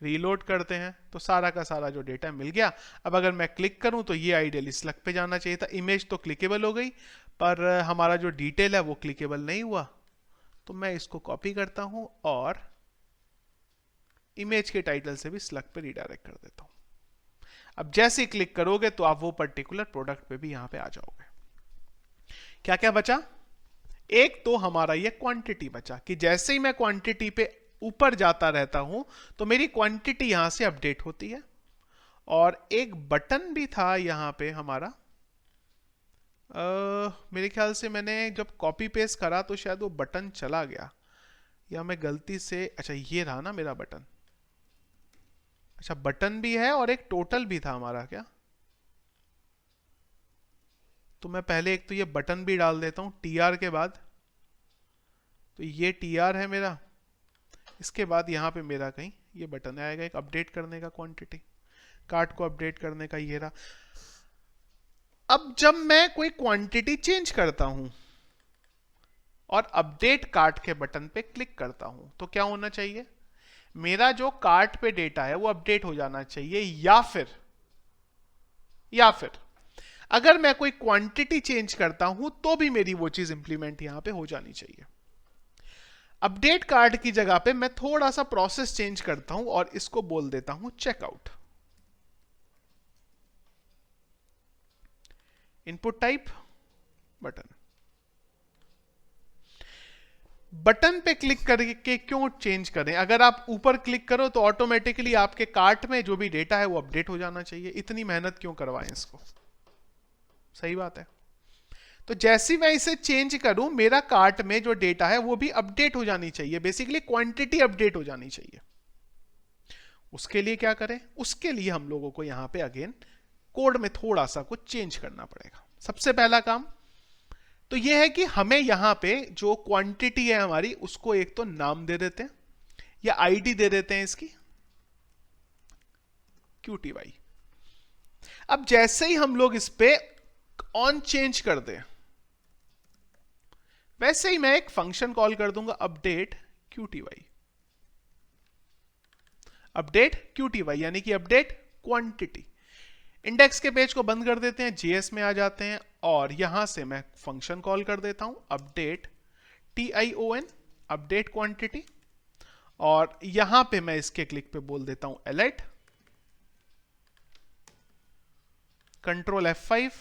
Reload करते हैं तो सारा का सारा जो डेटा मिल गया। अब अगर मैं क्लिक करूं तो ये आइडियली स्लग पे जाना चाहिए था। इमेज तो क्लिकेबल हो गई, पर हमारा जो डिटेल है वो क्लिकेबल नहीं हुआ। तो मैं इसको कॉपी करता हूं और इमेज के टाइटल से भी स्लग पे रिडायरेक्ट कर देता हूं। अब जैसे ही क्लिक करोगे तो आप वो पर्टिकुलर प्रोडक्ट पे भी यहां पे आ जाओगे। क्या क्या बचा? एक तो हमारा ये क्वांटिटी बचा कि जैसे ही मैं क्वांटिटी पे ऊपर जाता रहता हूं तो मेरी क्वांटिटी यहां से अपडेट होती है। और एक बटन भी था यहां पे हमारा, मेरे ख्याल से मैंने जब कॉपी पेस्ट करा तो शायद वो बटन चला गया, या मैं गलती से, अच्छा ये रहा ना मेरा बटन। अच्छा, बटन भी है और एक टोटल भी था हमारा क्या? तो मैं पहले एक तो ये बटन भी डाल देता हूं TR के बाद। तो ये TR है मेरा, इसके बाद यहां पे मेरा कहीं ये बटन आएगा एक अपडेट करने का, क्वांटिटी कार्ट को अपडेट करने का, ये रहा। अब जब मैं कोई क्वांटिटी चेंज करता हूं और अपडेट कार्ट के बटन पे क्लिक करता हूं तो क्या होना चाहिए? मेरा जो कार्ट पे डेटा है वो अपडेट हो जाना चाहिए, या फिर अगर मैं कोई क्वांटिटी चेंज करता हूं तो भी मेरी वो चीज इंप्लीमेंट यहां पे हो जानी चाहिए। अपडेट कार्ड की जगह पे मैं थोड़ा सा प्रोसेस चेंज करता हूं और इसको बोल देता हूं checkout. Input type button. Button पे क्लिक करके क्यों चेंज करें? अगर आप ऊपर क्लिक करो तो ऑटोमेटिकली आपके कार्ट में जो भी डेटा है वो अपडेट हो जाना चाहिए। इतनी मेहनत क्यों करवाएं इसको? सही बात है। तो जैसे मैं इसे चेंज करूं मेरा कार्ट में जो डेटा है वो भी अपडेट हो जानी चाहिए, बेसिकली क्वांटिटी अपडेट हो जानी चाहिए। उसके लिए क्या करें? उसके लिए हम लोगों को यहां पे अगेन कोड में थोड़ा सा कुछ चेंज करना पड़ेगा। सबसे पहला काम तो यह है कि हमें यहां पे जो क्वांटिटी है हमारी उसको एक तो नाम दे देते हैं या आईडी दे देते हैं इसकी, QTY। अब जैसे ही हम लोग इस पे ऑन चेंज कर दें वैसे ही मैं एक फंक्शन कॉल कर दूंगा अपडेट QTY। अपडेट QTY यानी कि अपडेट क्वांटिटी। इंडेक्स के पेज को बंद कर देते हैं, JS में आ जाते हैं और यहां से मैं फंक्शन कॉल कर देता हूं अपडेट TION, अपडेट क्वांटिटी। और यहां पे मैं इसके क्लिक पे बोल देता हूं अलर्ट, कंट्रोल F5।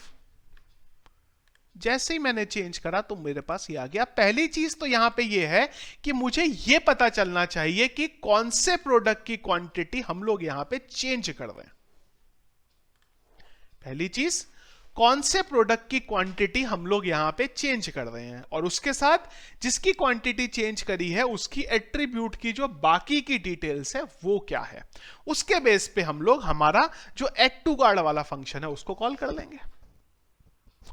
जैसे ही मैंने चेंज करा तो मेरे पास ये आ गया। पहली चीज तो यहां पे ये है कि मुझे ये पता चलना चाहिए कि कौन से प्रोडक्ट की क्वांटिटी हम लोग यहां पे चेंज कर रहे हैं। पहली चीज, कौन से प्रोडक्ट की क्वांटिटी हम लोग यहां पे चेंज कर रहे हैं, और उसके साथ जिसकी क्वांटिटी चेंज करी है उसकी एट्रीब्यूट की जो बाकी की डिटेल्स है वो क्या है। उसके बेस पे हम लोग हमारा जो एड टू कार्ड वाला फंक्शन है उसको कॉल कर लेंगे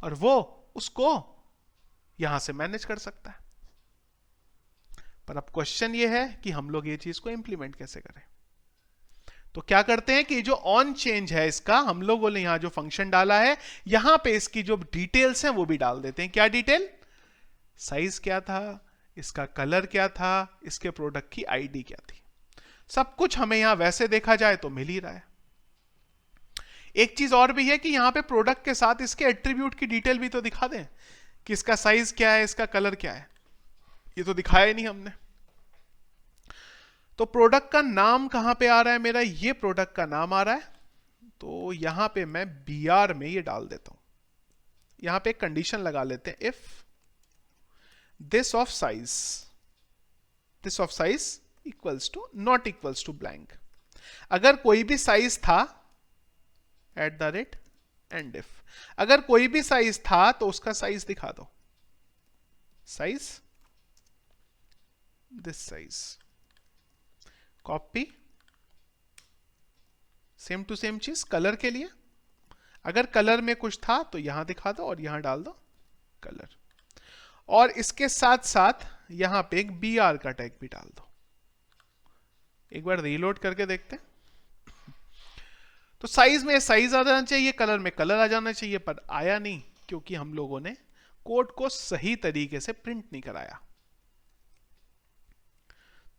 और वो उसको यहां से मैनेज कर सकता है। पर अब क्वेश्चन ये है कि हम लोग ये चीज को इंप्लीमेंट कैसे करें। तो क्या करते हैं कि जो ऑन चेंज है इसका हम लोगों ने यहां जो फंक्शन डाला है यहां पे इसकी जो डिटेल्स हैं वो भी डाल देते हैं। क्या डिटेल? साइज क्या था, इसका कलर क्या था, इसके प्रोडक्ट की आईडी क्या थी, सब कुछ हमें यहां वैसे देखा जाए तो मिल ही रहा है। एक चीज और भी है कि यहां पे प्रोडक्ट के साथ इसके एट्रीब्यूट की डिटेल भी तो दिखा दें कि इसका साइज क्या है, इसका कलर क्या है। ये तो दिखाया ही नहीं हमने। तो प्रोडक्ट का नाम कहां पे आ रहा है मेरा? ये प्रोडक्ट का नाम आ रहा है, तो यहां पे मैं BR में ये डाल देता हूं। यहां पे एक कंडीशन लगा लेते हैं, if this of size equals to not equals to blank. अगर कोई भी साइज था एंड इफ अगर कोई भी साइज था तो उसका साइज दिखा दो। Size, this size, copy, same to same चीज कलर के लिए, अगर कलर में कुछ था तो यहां दिखा दो और यहां डाल दो कलर, और इसके साथ साथ यहां पे एक बी आर का टैग भी डाल दो। एक बार रीलोड करके देखते हैं। तो साइज में साइज आ जाना चाहिए, कलर में कलर आ जाना चाहिए, पर आया नहीं क्योंकि हम लोगों ने कोड को सही तरीके से प्रिंट नहीं कराया।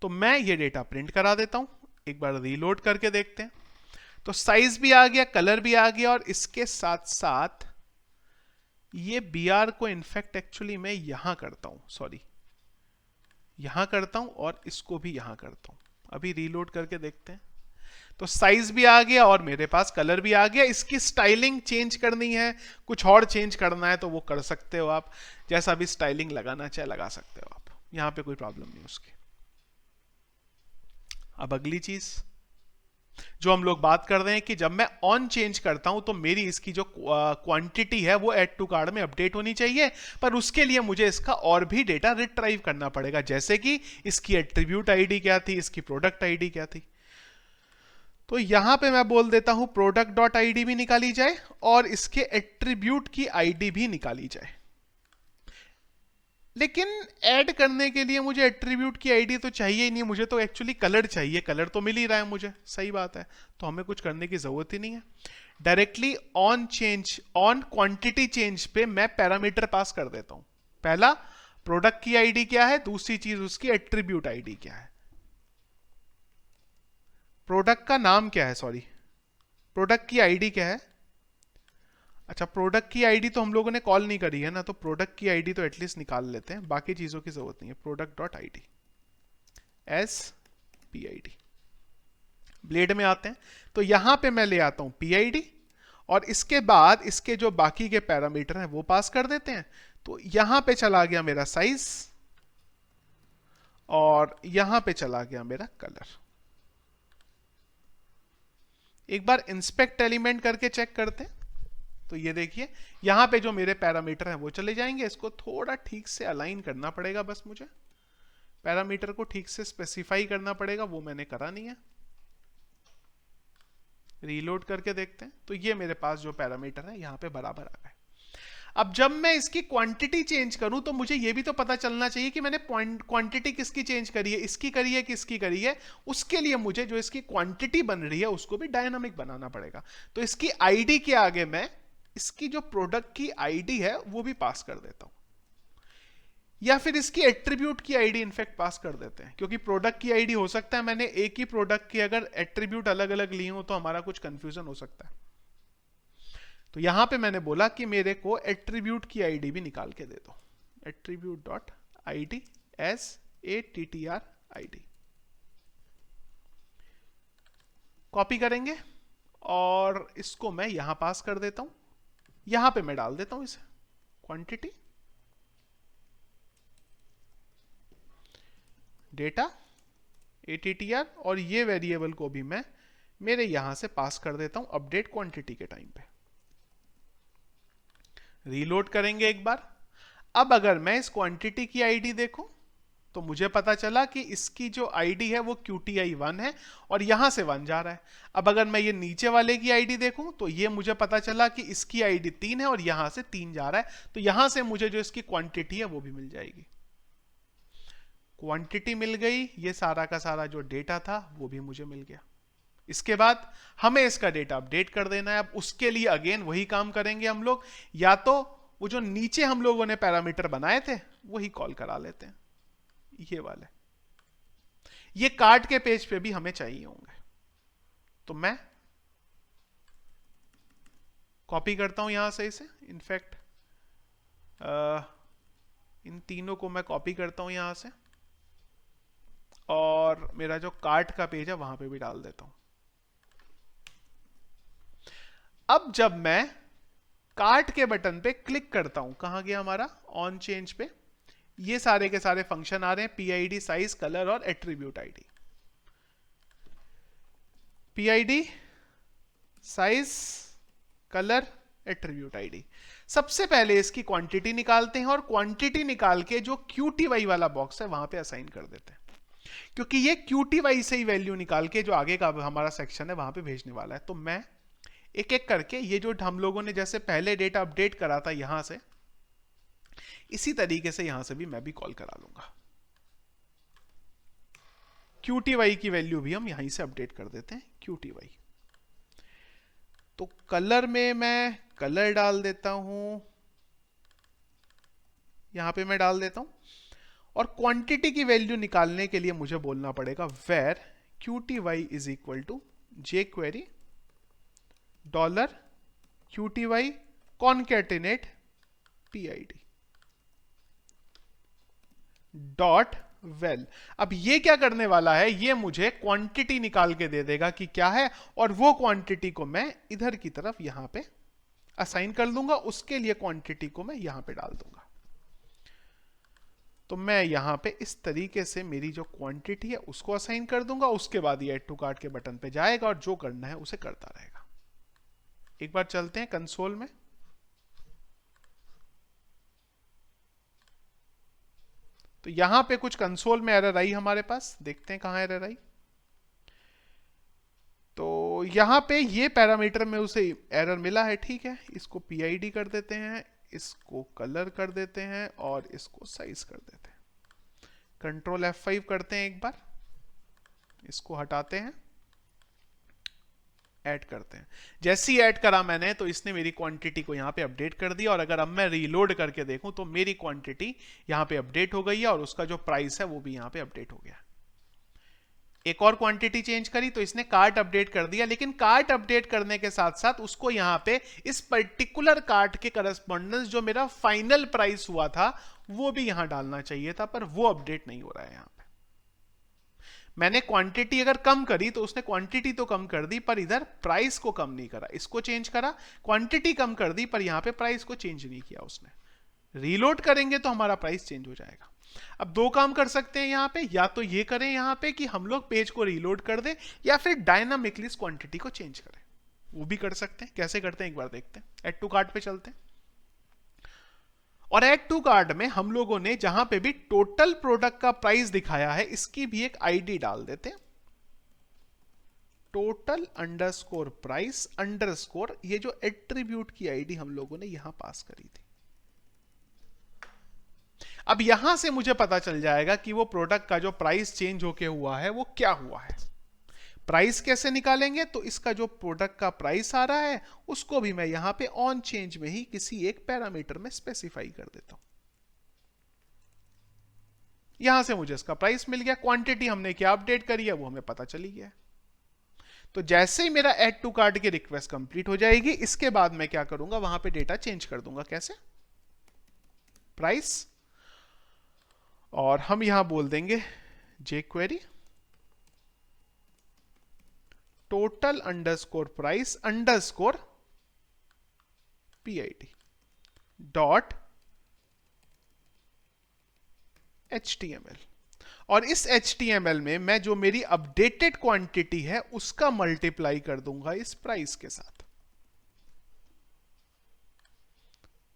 तो मैं ये डेटा प्रिंट करा देता हूं, एक बार रीलोड करके देखते हैं। तो साइज भी आ गया, कलर भी आ गया, और इसके साथ साथ ये बी आर को इनफैक्ट एक्चुअली मैं यहां करता हूं, सॉरी यहां करता हूं, और इसको भी यहां करता हूं। अभी रीलोड करके देखते हैं। तो साइज भी आ गया और मेरे पास कलर भी आ गया। इसकी स्टाइलिंग चेंज करनी है, कुछ और चेंज करना है तो वो कर सकते हो आप, जैसा भी स्टाइलिंग लगाना चाहे लगा सकते हो आप, यहां पे कोई प्रॉब्लम नहीं उसकी। अब अगली चीज जो हम लोग बात कर रहे हैं कि जब मैं ऑन चेंज करता हूं तो मेरी इसकी जो क्वांटिटी है वो ऐड टू कार्ड में अपडेट होनी चाहिए, पर उसके लिए मुझे इसका और भी डेटा रिट्राइव करना पड़ेगा, जैसे कि इसकी एट्रीब्यूट आईडी क्या थी, इसकी प्रोडक्ट आईडी क्या थी। तो यहां पे मैं बोल देता हूं प्रोडक्ट डॉट आईडी भी निकाली जाए और इसके एट्रीब्यूट की आईडी भी निकाली जाए। लेकिन ऐड करने के लिए मुझे एट्रीब्यूट की आईडी तो चाहिए ही नहीं, मुझे तो एक्चुअली कलर चाहिए, कलर तो मिल ही रहा है मुझे, सही बात है, तो हमें कुछ करने की जरूरत ही नहीं है। Directly on change, on quantity change पे मैं पैरामीटर पास कर देता हूं। पहला प्रोडक्ट की आईडी क्या है, दूसरी चीज उसकी एट्रीब्यूट आईडी क्या है। प्रोडक्ट का नाम क्या है, सॉरी प्रोडक्ट की आईडी क्या है। अच्छा, प्रोडक्ट की आईडी तो हम लोगों ने कॉल नहीं करी है ना, तो प्रोडक्ट की आईडी तो एटलीस्ट निकाल लेते हैं, बाकी चीजों की जरूरत नहीं है। Product dot I D S P I D, blade में आते हैं तो यहां पे मैं ले आता हूं पी आई डी, और इसके बाद इसके जो बाकी के पैरामीटर हैं वो पास कर देते हैं। तो यहां पे चला गया मेरा साइज और यहां पे चला गया मेरा कलर। एक बार इंस्पेक्ट एलिमेंट करके चेक करते हैं। तो ये देखिए यहां पे जो मेरे पैरामीटर हैं वो चले जाएंगे। इसको थोड़ा ठीक से अलाइन करना पड़ेगा, बस मुझे पैरामीटर को ठीक से स्पेसिफाई करना पड़ेगा, वो मैंने करा नहीं है। रीलोड करके देखते हैं तो ये मेरे पास जो पैरामीटर है यहां पे बराबर आ गए। अब जब मैं इसकी क्वांटिटी चेंज करूं तो मुझे ये भी तो पता चलना चाहिए कि मैंने क्वांटिटी किसकी चेंज करी है, इसकी करी है, किसकी करी है। उसके लिए मुझे जो इसकी क्वांटिटी बन रही है उसको भी डायनामिक बनाना पड़ेगा। तो इसकी आईडी के आगे मैं इसकी जो प्रोडक्ट की आईडी है वो भी पास कर देता हूं, या फिर इसकी एट्रीब्यूट की आईडी इनफैक्ट पास कर देते हैं, क्योंकि प्रोडक्ट की आईडी हो सकता है मैंने एक ही प्रोडक्ट की अगर एट्रीब्यूट अलग अलग लिए हो तो हमारा कुछ कंफ्यूजन हो सकता है। तो यहां पे मैंने बोला कि मेरे को एट्रीब्यूट की आईडी भी निकाल के दे दो, attribute dot ID S A T T R ID. Copy करेंगे और इसको मैं यहां पास कर देता हूं, यहां पे मैं डाल देता हूं इसे क्वांटिटी डेटा एटीटीआर, और ये वेरिएबल को भी मैं मेरे यहां से पास कर देता हूं अपडेट क्वांटिटी के टाइम पे। रीलोड करेंगे एक बार। अब अगर मैं इस क्वांटिटी की आईडी देखूं तो मुझे पता चला कि इसकी जो आईडी है वो QTI1 है और यहां से 1 जा रहा है। अब अगर मैं ये नीचे वाले की आईडी देखूं तो ये मुझे पता चला कि इसकी आईडी 3 है और यहां से 3 जा रहा है। तो यहां से मुझे जो इसकी क्वांटिटी है वो भी मिल जाएगी। क्वांटिटी मिल गई, ये सारा का सारा जो डेटा था वो भी मुझे मिल गया। इसके बाद हमें इसका डेटा अपडेट कर देना है। अब उसके लिए अगेन वही काम करेंगे हम लोग, या तो वो जो नीचे हम लोगों ने पैरामीटर बनाए थे वही कॉल करा लेते हैं, ये वाले। ये कार्ड के पेज पे भी हमें चाहिए होंगे, तो मैं कॉपी करता हूं यहां से इसे। इनफैक्ट इन तीनों को मैं कॉपी करता हूं यहां से और मेरा जो कार्ट का पेज है वहां पे भी डाल देता हूं। अब जब मैं कार्ट के बटन पे क्लिक करता हूं, कहां गया हमारा ऑन चेंज पे, ये सारे के सारे फंक्शन आ रहे हैं, पीआईडी, साइज, कलर और attribute ID. PID, size, colour, attribute ID. सबसे पहले इसकी क्वांटिटी निकालते हैं और क्वांटिटी निकाल के जो QTY वाला बॉक्स है वहां पे असाइन कर देते हैं। क्योंकि ये QTY से ही वैल्यू निकाल के जो आगे का हमारा सेक्शन है वहां पे भेजने वाला है। तो मैं एक एक करके ये जो हम लोगों ने जैसे पहले डेटा अपडेट करा था यहां से, इसी तरीके से यहां से भी मैं भी कॉल करा लूंगा। QTY की वैल्यू भी हम यहीं से अपडेट कर देते हैं, QTY। तो कलर में मैं कलर डाल देता हूं, यहां पे मैं डाल देता हूं। और क्वांटिटी की वैल्यू निकालने के लिए मुझे बोलना पड़ेगा where QTY is equal to jQuery dollar QTY concatenate PID dot val. अब ये क्या करने वाला है, ये मुझे क्वांटिटी निकाल के दे देगा कि क्या है, और वो क्वांटिटी को मैं इधर की तरफ यहां पे असाइन कर लूंगा। उसके लिए क्वांटिटी को मैं यहां पे डाल दूंगा। तो मैं यहां पे इस तरीके से मेरी जो क्वांटिटी है उसको असाइन कर दूंगा। उसके बाद ये ऐड टू कार्ट के बटन पे जाएगा और जो करना है उसे करता रहेगा। एक बार चलते हैं कंसोल में। तो यहां पे कुछ कंसोल में एरर आई हमारे पास, देखते हैं कहां एरर आई। तो यहां पे ये पैरामीटर में उसे एरर मिला है, ठीक है। इसको PID कर देते हैं, इसको कलर कर देते हैं और इसको साइज कर देते हैं। कंट्रोल F5 करते हैं एक बार, इसको हटाते हैं, ऐड करते हैं। जैसे ही ऐड करा मैंने तो इसने मेरी क्वांटिटी को यहां पे अपडेट कर दिया। और अगर अब मैं रीलोड करके देखूं तो मेरी क्वांटिटी यहां पे अपडेट हो गई है और उसका जो प्राइस है वो भी यहां पे अपडेट हो गया। एक और क्वांटिटी चेंज करी तो इसने कार्ट अपडेट कर दिया, लेकिन कार्ट अपडेट करने के साथ साथ उसको यहां पे इस पर्टिकुलर कार्ट के करस्पॉन्डेंस जो मेरा फाइनल प्राइस हुआ था वो भी यहां डालना चाहिए था, पर वो अपडेट नहीं हो रहा है। यहां पे मैंने क्वांटिटी अगर कम करी तो उसने क्वांटिटी तो कम कर दी पर इधर प्राइस को कम नहीं करा। इसको चेंज करा, क्वांटिटी कम कर दी पर यहां पे प्राइस को चेंज नहीं किया उसने। रीलोड करेंगे तो हमारा प्राइस चेंज हो जाएगा। अब दो काम कर सकते हैं यहां पे, या तो ये करें यहां पे कि हम लोग पेज को रीलोड कर दें, या फिर डायनामिकली क्वांटिटी को चेंज करें, वो भी कर सकते हैं। कैसे करते हैं एक बार देखते हैं। ऐड टू कार्ट पे चलते हैं और ऐड टू कार्ट में हम लोगों ने जहां पे भी टोटल प्रोडक्ट का प्राइस दिखाया है इसकी भी एक आईडी डाल देते हैं, टोटल अंडरस्कोर प्राइस अंडरस्कोर, ये जो एट्रीब्यूट की आईडी हम लोगों ने यहां पास करी थी। अब यहां से मुझे पता चल जाएगा कि वो प्रोडक्ट का जो प्राइस चेंज होके हुआ है वो क्या हुआ है। प्राइस कैसे निकालेंगे, तो इसका जो प्रोडक्ट का प्राइस आ रहा है उसको भी मैं यहां पे ऑन चेंज में ही किसी एक पैरामीटर में स्पेसिफाई कर देता हूं। यहां से मुझे इसका प्राइस मिल गया। क्वांटिटी हमने क्या अपडेट करी है वो हमें पता चली गया। तो जैसे ही मेरा ऐड टू कार्ट की रिक्वेस्ट कंप्लीट हो जाएगी, इसके बाद मैं क्या करूंगा, वहां पे डेटा चेंज कर दूंगा। कैसे, प्राइस, और हम यहां बोल देंगे jQuery total underscore price underscore PID dot HTML। और इस HTML में मैं जो मेरी अपडेटेड क्वांटिटी है उसका मल्टीप्लाई कर दूंगा इस प्राइस के साथ।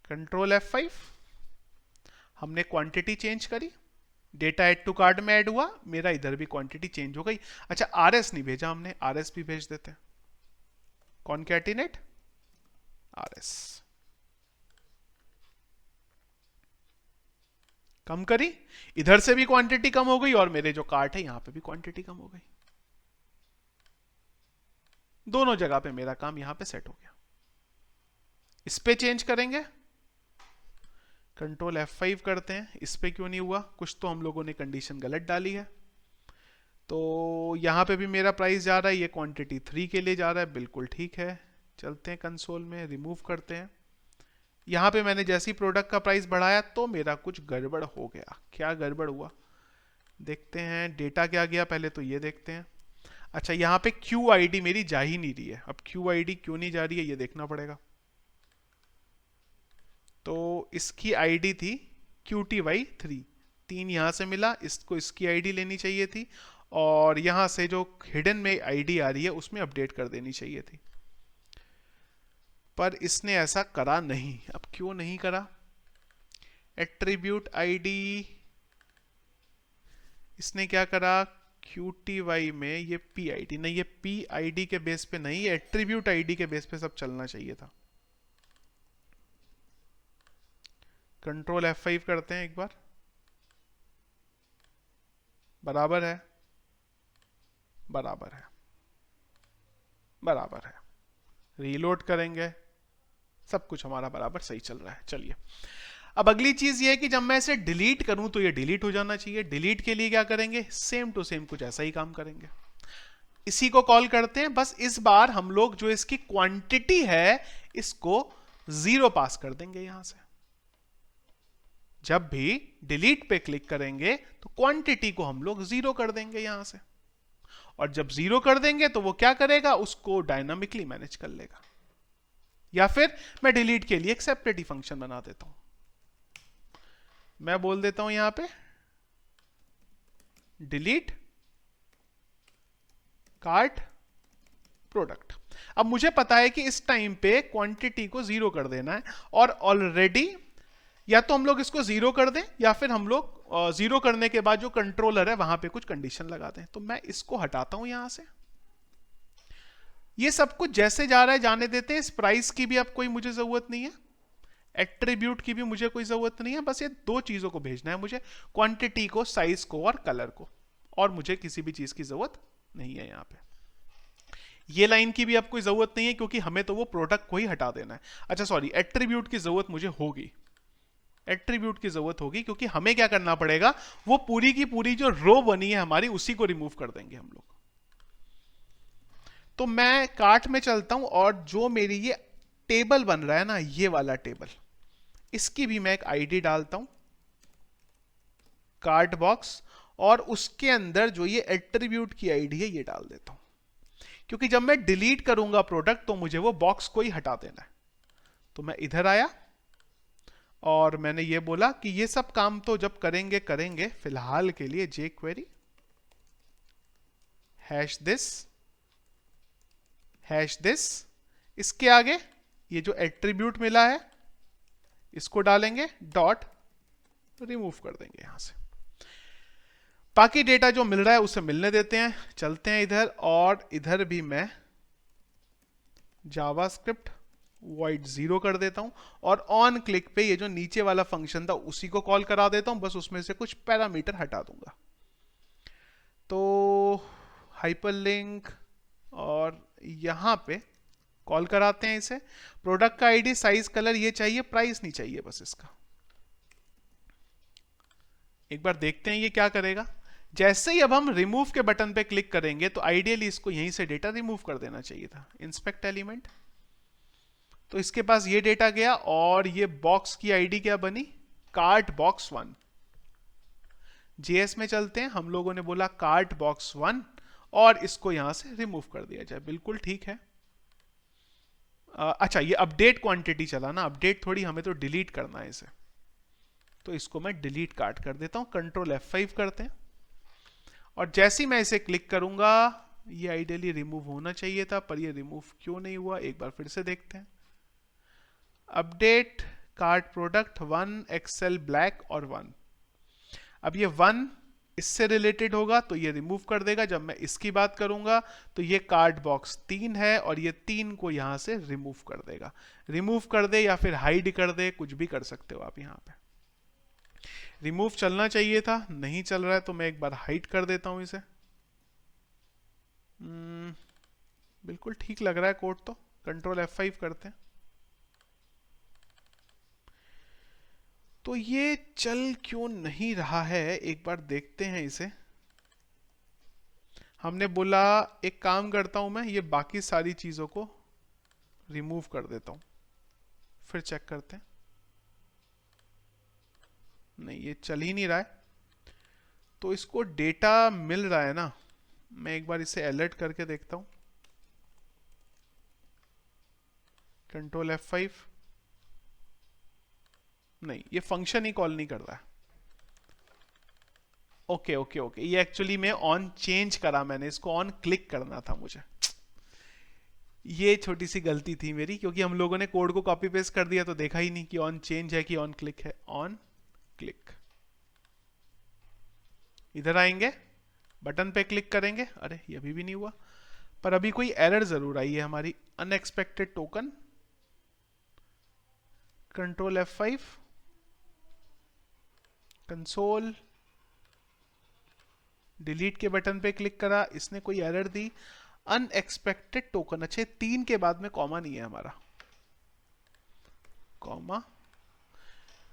कंट्रोल F5, हमने क्वांटिटी चेंज करी, डेटा ऐड टू कार्ट में ऐड हुआ, मेरा इधर भी क्वांटिटी चेंज हो गई। अच्छा, RS नहीं भेजा हमने, RS भी भेज देते हैं, कॉन्कैटिनेट RS। कम करी, इधर से भी क्वांटिटी कम हो गई और मेरे जो कार्ट है यहां पे भी क्वांटिटी कम हो गई। दोनों जगह पे मेरा काम यहां पे सेट हो गया। इस पे चेंज करेंगे, कंट्रोल F5 करते हैं। इस पे क्यों नहीं हुआ, कुछ तो हम लोगों ने कंडीशन गलत डाली है। तो यहां पे भी मेरा प्राइस जा रहा है, ये क्वांटिटी 3 के लिए जा रहा है, बिल्कुल ठीक है। चलते हैं कंसोल में, रिमूव करते हैं। यहां पे मैंने जैसे ही प्रोडक्ट का प्राइस बढ़ाया तो मेरा कुछ गड़बड़ हो गया। क्या गड़बड़ हुआ देखते हैं, डेटा क्या गया पहले तो ये देखते हैं। अच्छा, यहाँ पे QID मेरी जा ही नहीं रही है। अब QID क्यों नहीं जा रही है ये देखना पड़ेगा। तो इसकी आईडी थी QTY3, 3 यहां से मिला, इसको इसकी आईडी लेनी चाहिए थी और यहां से जो हिडन में आईडी आ रही है उसमें अपडेट कर देनी चाहिए थी, पर इसने ऐसा करा नहीं। अब क्यों नहीं करा, एट्रीब्यूट आईडी इसने क्या करा, QTY में ये PID नहीं, ये PID के बेस पे नहीं, एट्रीब्यूट आईडी के बेस पे सब चलना चाहिए था। कंट्रोल F5 करते हैं एक बार, बराबर है, बराबर है, बराबर है। रीलोड करेंगे, सब कुछ हमारा बराबर सही चल रहा है। चलिए अब अगली चीज ये है कि जब मैं इसे डिलीट करूं तो ये डिलीट हो जाना चाहिए। डिलीट के लिए क्या करेंगे, सेम टू सेम कुछ ऐसा ही काम करेंगे, इसी को कॉल करते हैं। बस इस बार हम लोग जो इसकी क्वांटिटी है इसको 0 पास कर देंगे यहां से। जब भी डिलीट पे क्लिक करेंगे तो क्वांटिटी को हम लोग 0 कर देंगे यहां से, और जब 0 कर देंगे तो वो क्या करेगा, उसको डायनामिकली मैनेज कर लेगा। या फिर मैं डिलीट के लिए एक सेपरेट ही फंक्शन बना देता हूं। मैं बोल देता हूं यहां पे डिलीट कार्ट प्रोडक्ट। अब मुझे पता है कि इस टाइम पे क्वांटिटी को 0 कर देना है, और ऑलरेडी या तो हम लोग इसको 0 कर दें या फिर हम लोग 0 करने के बाद जो कंट्रोलर है वहां पे कुछ कंडीशन लगा दें। तो मैं इसको हटाता हूं यहां से, ये सब कुछ जैसे जा रहा है जाने देते हैं। इस प्राइस की भी अब कोई मुझे जरूरत नहीं है, एट्रीब्यूट की भी मुझे कोई जरूरत नहीं है। बस ये दो चीजों को भेजना है मुझे, क्वांटिटी को, साइज को और कलर को, और मुझे किसी भी चीज की जरूरत नहीं है। यहां पे ये लाइन की भी अब कोई जरूरत नहीं है क्योंकि हमें तो वो प्रोडक्ट को ही हटा देना है। अच्छा सॉरी, एट्रीब्यूट की जरूरत मुझे होगी, एट्रीब्यूट की जरूरत होगी क्योंकि हमें क्या करना पड़ेगा, वो पूरी की पूरी जो रो बनी है हमारी उसी को रिमूव कर देंगे हम लोग। तो मैं कार्ट में चलता हूं और जो मेरी ये टेबल बन रहा है ना, ये वाला टेबल, इसकी भी मैं एक आईडी डालता हूं, कार्ट बॉक्स, और उसके अंदर जो ये एट्रीब्यूट की आईडी है ये डाल देता हूं, क्योंकि जब मैं डिलीट करूंगा प्रोडक्ट तो मुझे वो बॉक्स को ही हटा देना है। तो मैं इधर आया और मैंने ये बोला कि ये सब काम तो जब करेंगे करेंगे, फिलहाल के लिए jQuery हैश दिस, इसके आगे ये जो एट्रीब्यूट मिला है इसको डालेंगे, डॉट रिमूव कर देंगे यहां से। बाकी डेटा जो मिल रहा है उसे मिलने देते हैं। चलते हैं इधर, और इधर भी मैं जावास्क्रिप्ट void 0 कर देता हूं, और ऑन क्लिक पे ये जो नीचे वाला फंक्शन था उसी को कॉल करा देता हूं, बस उसमें से कुछ पैरामीटर हटा दूंगा। तो हाइपरलिंक, और यहां पे कॉल कराते हैं इसे। प्रोडक्ट का आईडी, साइज, कलर ये चाहिए, प्राइस नहीं चाहिए बस इसका। एक बार देखते हैं ये क्या करेगा। जैसे ही अब हम रिमूव के बटन पे क्लिक करेंगे तो आइडियली इसको यहीं से डेटा रिमूव कर देना चाहिए था। इंस्पेक्ट एलिमेंट, तो इसके पास ये डेटा गया, और ये बॉक्स की आईडी क्या बनी, कार्ट बॉक्स 1। जेएस में चलते हैं, हम लोगों ने बोला कार्ट बॉक्स 1, और इसको यहां से रिमूव कर दिया जाए, बिल्कुल ठीक है। अच्छा ये अपडेट क्वांटिटी चला ना, अपडेट थोड़ी, हमें तो डिलीट करना है इसे, तो इसको मैं डिलीट कार्ट कर देता हूं। कंट्रोल F5 करते हैं, और जैसे ही मैं इसे क्लिक करूंगा ये आइडियली रिमूव होना चाहिए था, पर ये रिमूव क्यों नहीं हुआ, एक बार फिर से देखते हैं। Update cart product 1 XL black और 1, अब ये 1 इससे रिलेटेड होगा तो ये रिमूव कर देगा। जब मैं इसकी बात करूंगा तो ये कार्ट बॉक्स 3 है, और ये 3 को यहां से रिमूव कर देगा। रिमूव कर दे या फिर हाइड कर दे, कुछ भी कर सकते हो आप। यहां पे रिमूव चलना चाहिए था, नहीं चल रहा है, तो मैं एक बार हाइड कर देता हूं इसे। बिल्कुल ठीक लग रहा है कोड तो। कंट्रोल F5 करते हैं, तो ये चल क्यों नहीं रहा है, एक बार देखते हैं इसे। हमने बोला एक काम करता हूं मैं, ये बाकी सारी चीजों को रिमूव कर देता हूं, फिर चेक करते हैं। नहीं, ये चल ही नहीं रहा है, तो इसको डेटा मिल रहा है ना। मैं एक बार इसे अलर्ट करके देखता हूं, कंट्रोल F5, नहीं ये फंक्शन ही कॉल नहीं कर रहा है। ओके ओके ओके, ये एक्चुअली मैं ऑन चेंज करा, मैंने इसको ऑन क्लिक करना था मुझे। ये छोटी सी गलती थी मेरी, क्योंकि हम लोगों ने कोड को कॉपी पेस्ट कर दिया तो देखा ही नहीं कि ऑन चेंज है कि ऑन क्लिक है। ऑन क्लिक, इधर आएंगे, बटन पे क्लिक करेंगे, अरे ये अभी भी नहीं हुआ, पर अभी कोई एरर जरूर आई है हमारी, unexpected token, control F5, console, delete के बटन पे क्लिक करा, इसने कोई एरर दी, अनएक्सपेक्टेड टोकन। अच्छे 3 के बाद में कॉमा नहीं है हमारा, कॉमा,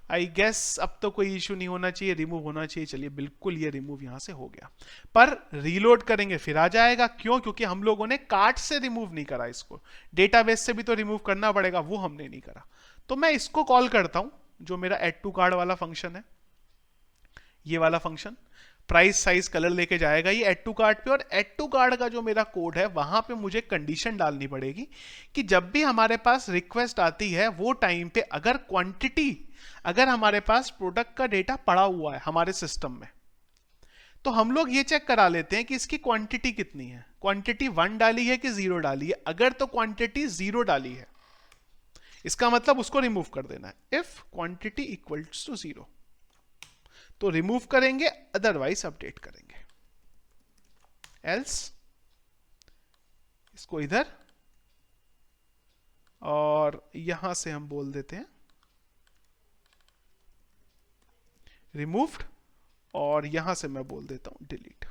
आई गेस अब तो कोई इशू नहीं होना चाहिए, रिमूव होना चाहिए। चलिए बिल्कुल ये रिमूव यहां से हो गया, पर रीलोड करेंगे फिर आ जाएगा। क्यों? क्योंकि हम लोगों ने कार्ट से रिमूव नहीं करा इसको, डेटाबेस से भी तो रिमूव करना पड़ेगा, वो हमने नहीं करा। तो मैं इसको कॉल करता हूं, जो मेरा एड टू कार्ड वाला फंक्शन है, ये वाला फंक्शन प्राइस साइज कलर लेके जाएगा ये एड टू कार्ड पे, और एड टू कार्ड का जो मेरा कोड है वहां पे मुझे कंडीशन डालनी पड़ेगी कि जब भी हमारे पास रिक्वेस्ट आती है वो टाइम पे अगर क्वांटिटी, अगर हमारे पास प्रोडक्ट का डेटा पड़ा हुआ है हमारे सिस्टम में, तो हम लोग ये चेक करा लेते हैं कि इसकी क्वांटिटी कितनी है, क्वांटिटी 1 डाली है कि 0 डाली है। अगर तो क्वांटिटी 0 डाली है, इसका मतलब उसको रिमूव कर देना है। इफ क्वांटिटी इक्वल्स टू 0 तो रिमूव करेंगे, अदरवाइज अपडेट करेंगे। एल्स इसको इधर, और यहां से हम बोल देते हैं रिमूव्ड, और यहां से मैं बोल देता हूं डिलीट।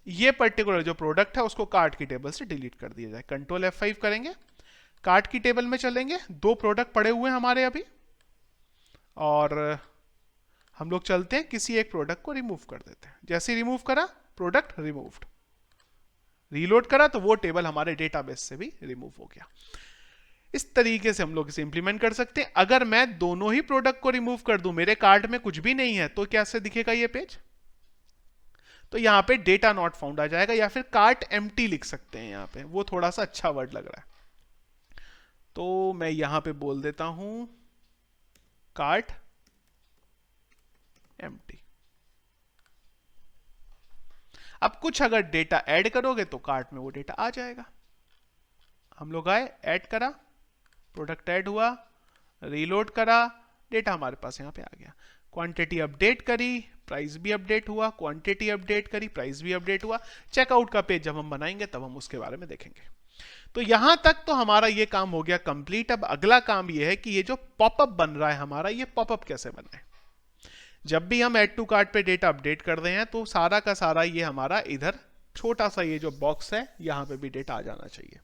ये पर्टिकुलर जो प्रोडक्ट है उसको कार्ट की टेबल से डिलीट कर दिया जाए। कंट्रोल F5 करेंगे, कार्ट की टेबल में चलेंगे, 2 प्रोडक्ट पड़े हुए हैं हमारे अभी, और हम लोग चलते हैं किसी एक प्रोडक्ट को रिमूव कर देते हैं। जैसे रिमूव करा, प्रोडक्ट रिमूव्ड, रीलोड करा तो वो टेबल हमारे डेटाबेस से भी रिमूव हो गया। इस तरीके से हम लोग इसे इंप्लीमेंट कर सकते हैं। अगर मैं दोनों ही प्रोडक्ट को रिमूव कर दूं, मेरे कार्ट में कुछ भी नहीं है, तो कैसे दिखेगा ये पेज? तो यहां पे डेटा नॉट फाउंड आ जाएगा, या फिर कार्ट एम्प्टी लिख सकते हैं, यहां पे वो थोड़ा सा अच्छा वर्ड लग रहा है, तो मैं यहां पे बोल देता हूं कार्ट एम्प्टी। अब कुछ अगर डेटा ऐड करोगे तो कार्ट में वो डेटा आ जाएगा। हम लोग आए, ऐड करा, प्रोडक्ट ऐड हुआ, रीलोड करा, डेटा हमारे पास यहां पे आ गया। क्वांटिटी अपडेट करी, प्राइस भी अपडेट हुआ, क्वांटिटी अपडेट करी, प्राइस भी अपडेट हुआ। चेकआउट का पेज जब हम बनाएंगे तब हम उसके बारे में देखेंगे। तो यहां तक तो हमारा ये काम हो गया कंप्लीट। अब अगला काम ये है कि ये जो पॉपअप बन रहा है हमारा, ये पॉपअप कैसे बनाए। जब भी हम ऐड टू कार्ट पे डेटा अपडेट कर रहे हैं तो सारा का सारा ये हमारा इधर छोटा सा ये जो बॉक्स है यहां पे भी डेटा आ जाना चाहिए।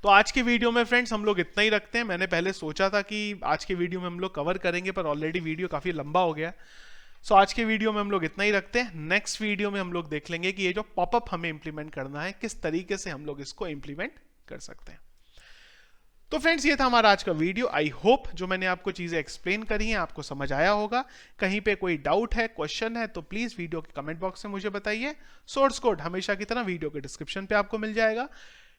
तो आज की वीडियो में फ्रेंड्स हम लोग इतना ही रखते हैं। मैंने पहले सोचा था कि आज की वीडियो में हम लोग कवर करेंगे, पर ऑलरेडी वीडियो काफी लंबा हो गया। सो आज के वीडियो में हम लोग इतना ही रखते हैं। नेक्स्ट वीडियो में हम लोग देख लेंगे कि ये जो पॉपअप हमें इंप्लीमेंट करना है, किस तरीके से हम लोग इसको इंप्लीमेंट कर सकते हैं। तो फ्रेंड्स ये था हमारा आज का वीडियो। आई होप जो मैंने आपको चीजें एक्सप्लेन करी हैं आपको समझ आया होगा। कहीं पे कोई डाउट है, क्वेश्चन है, तो प्लीज वीडियो के कमेंट बॉक्स में मुझे बताइए। सोर्स कोड हमेशा की तरह वीडियो के डिस्क्रिप्शन पे आपको मिल जाएगा।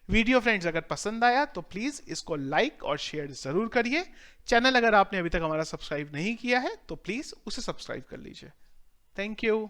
वीडियो फ्रेंड्स अगर पसंद आया तो प्लीज इसको लाइक और शेयर जरूर करिए। चैनल अगर आपने अभी तक हमारा सब्सक्राइब नहीं किया है तो प्लीज उसे सब्सक्राइब कर लीजिए। Thank you.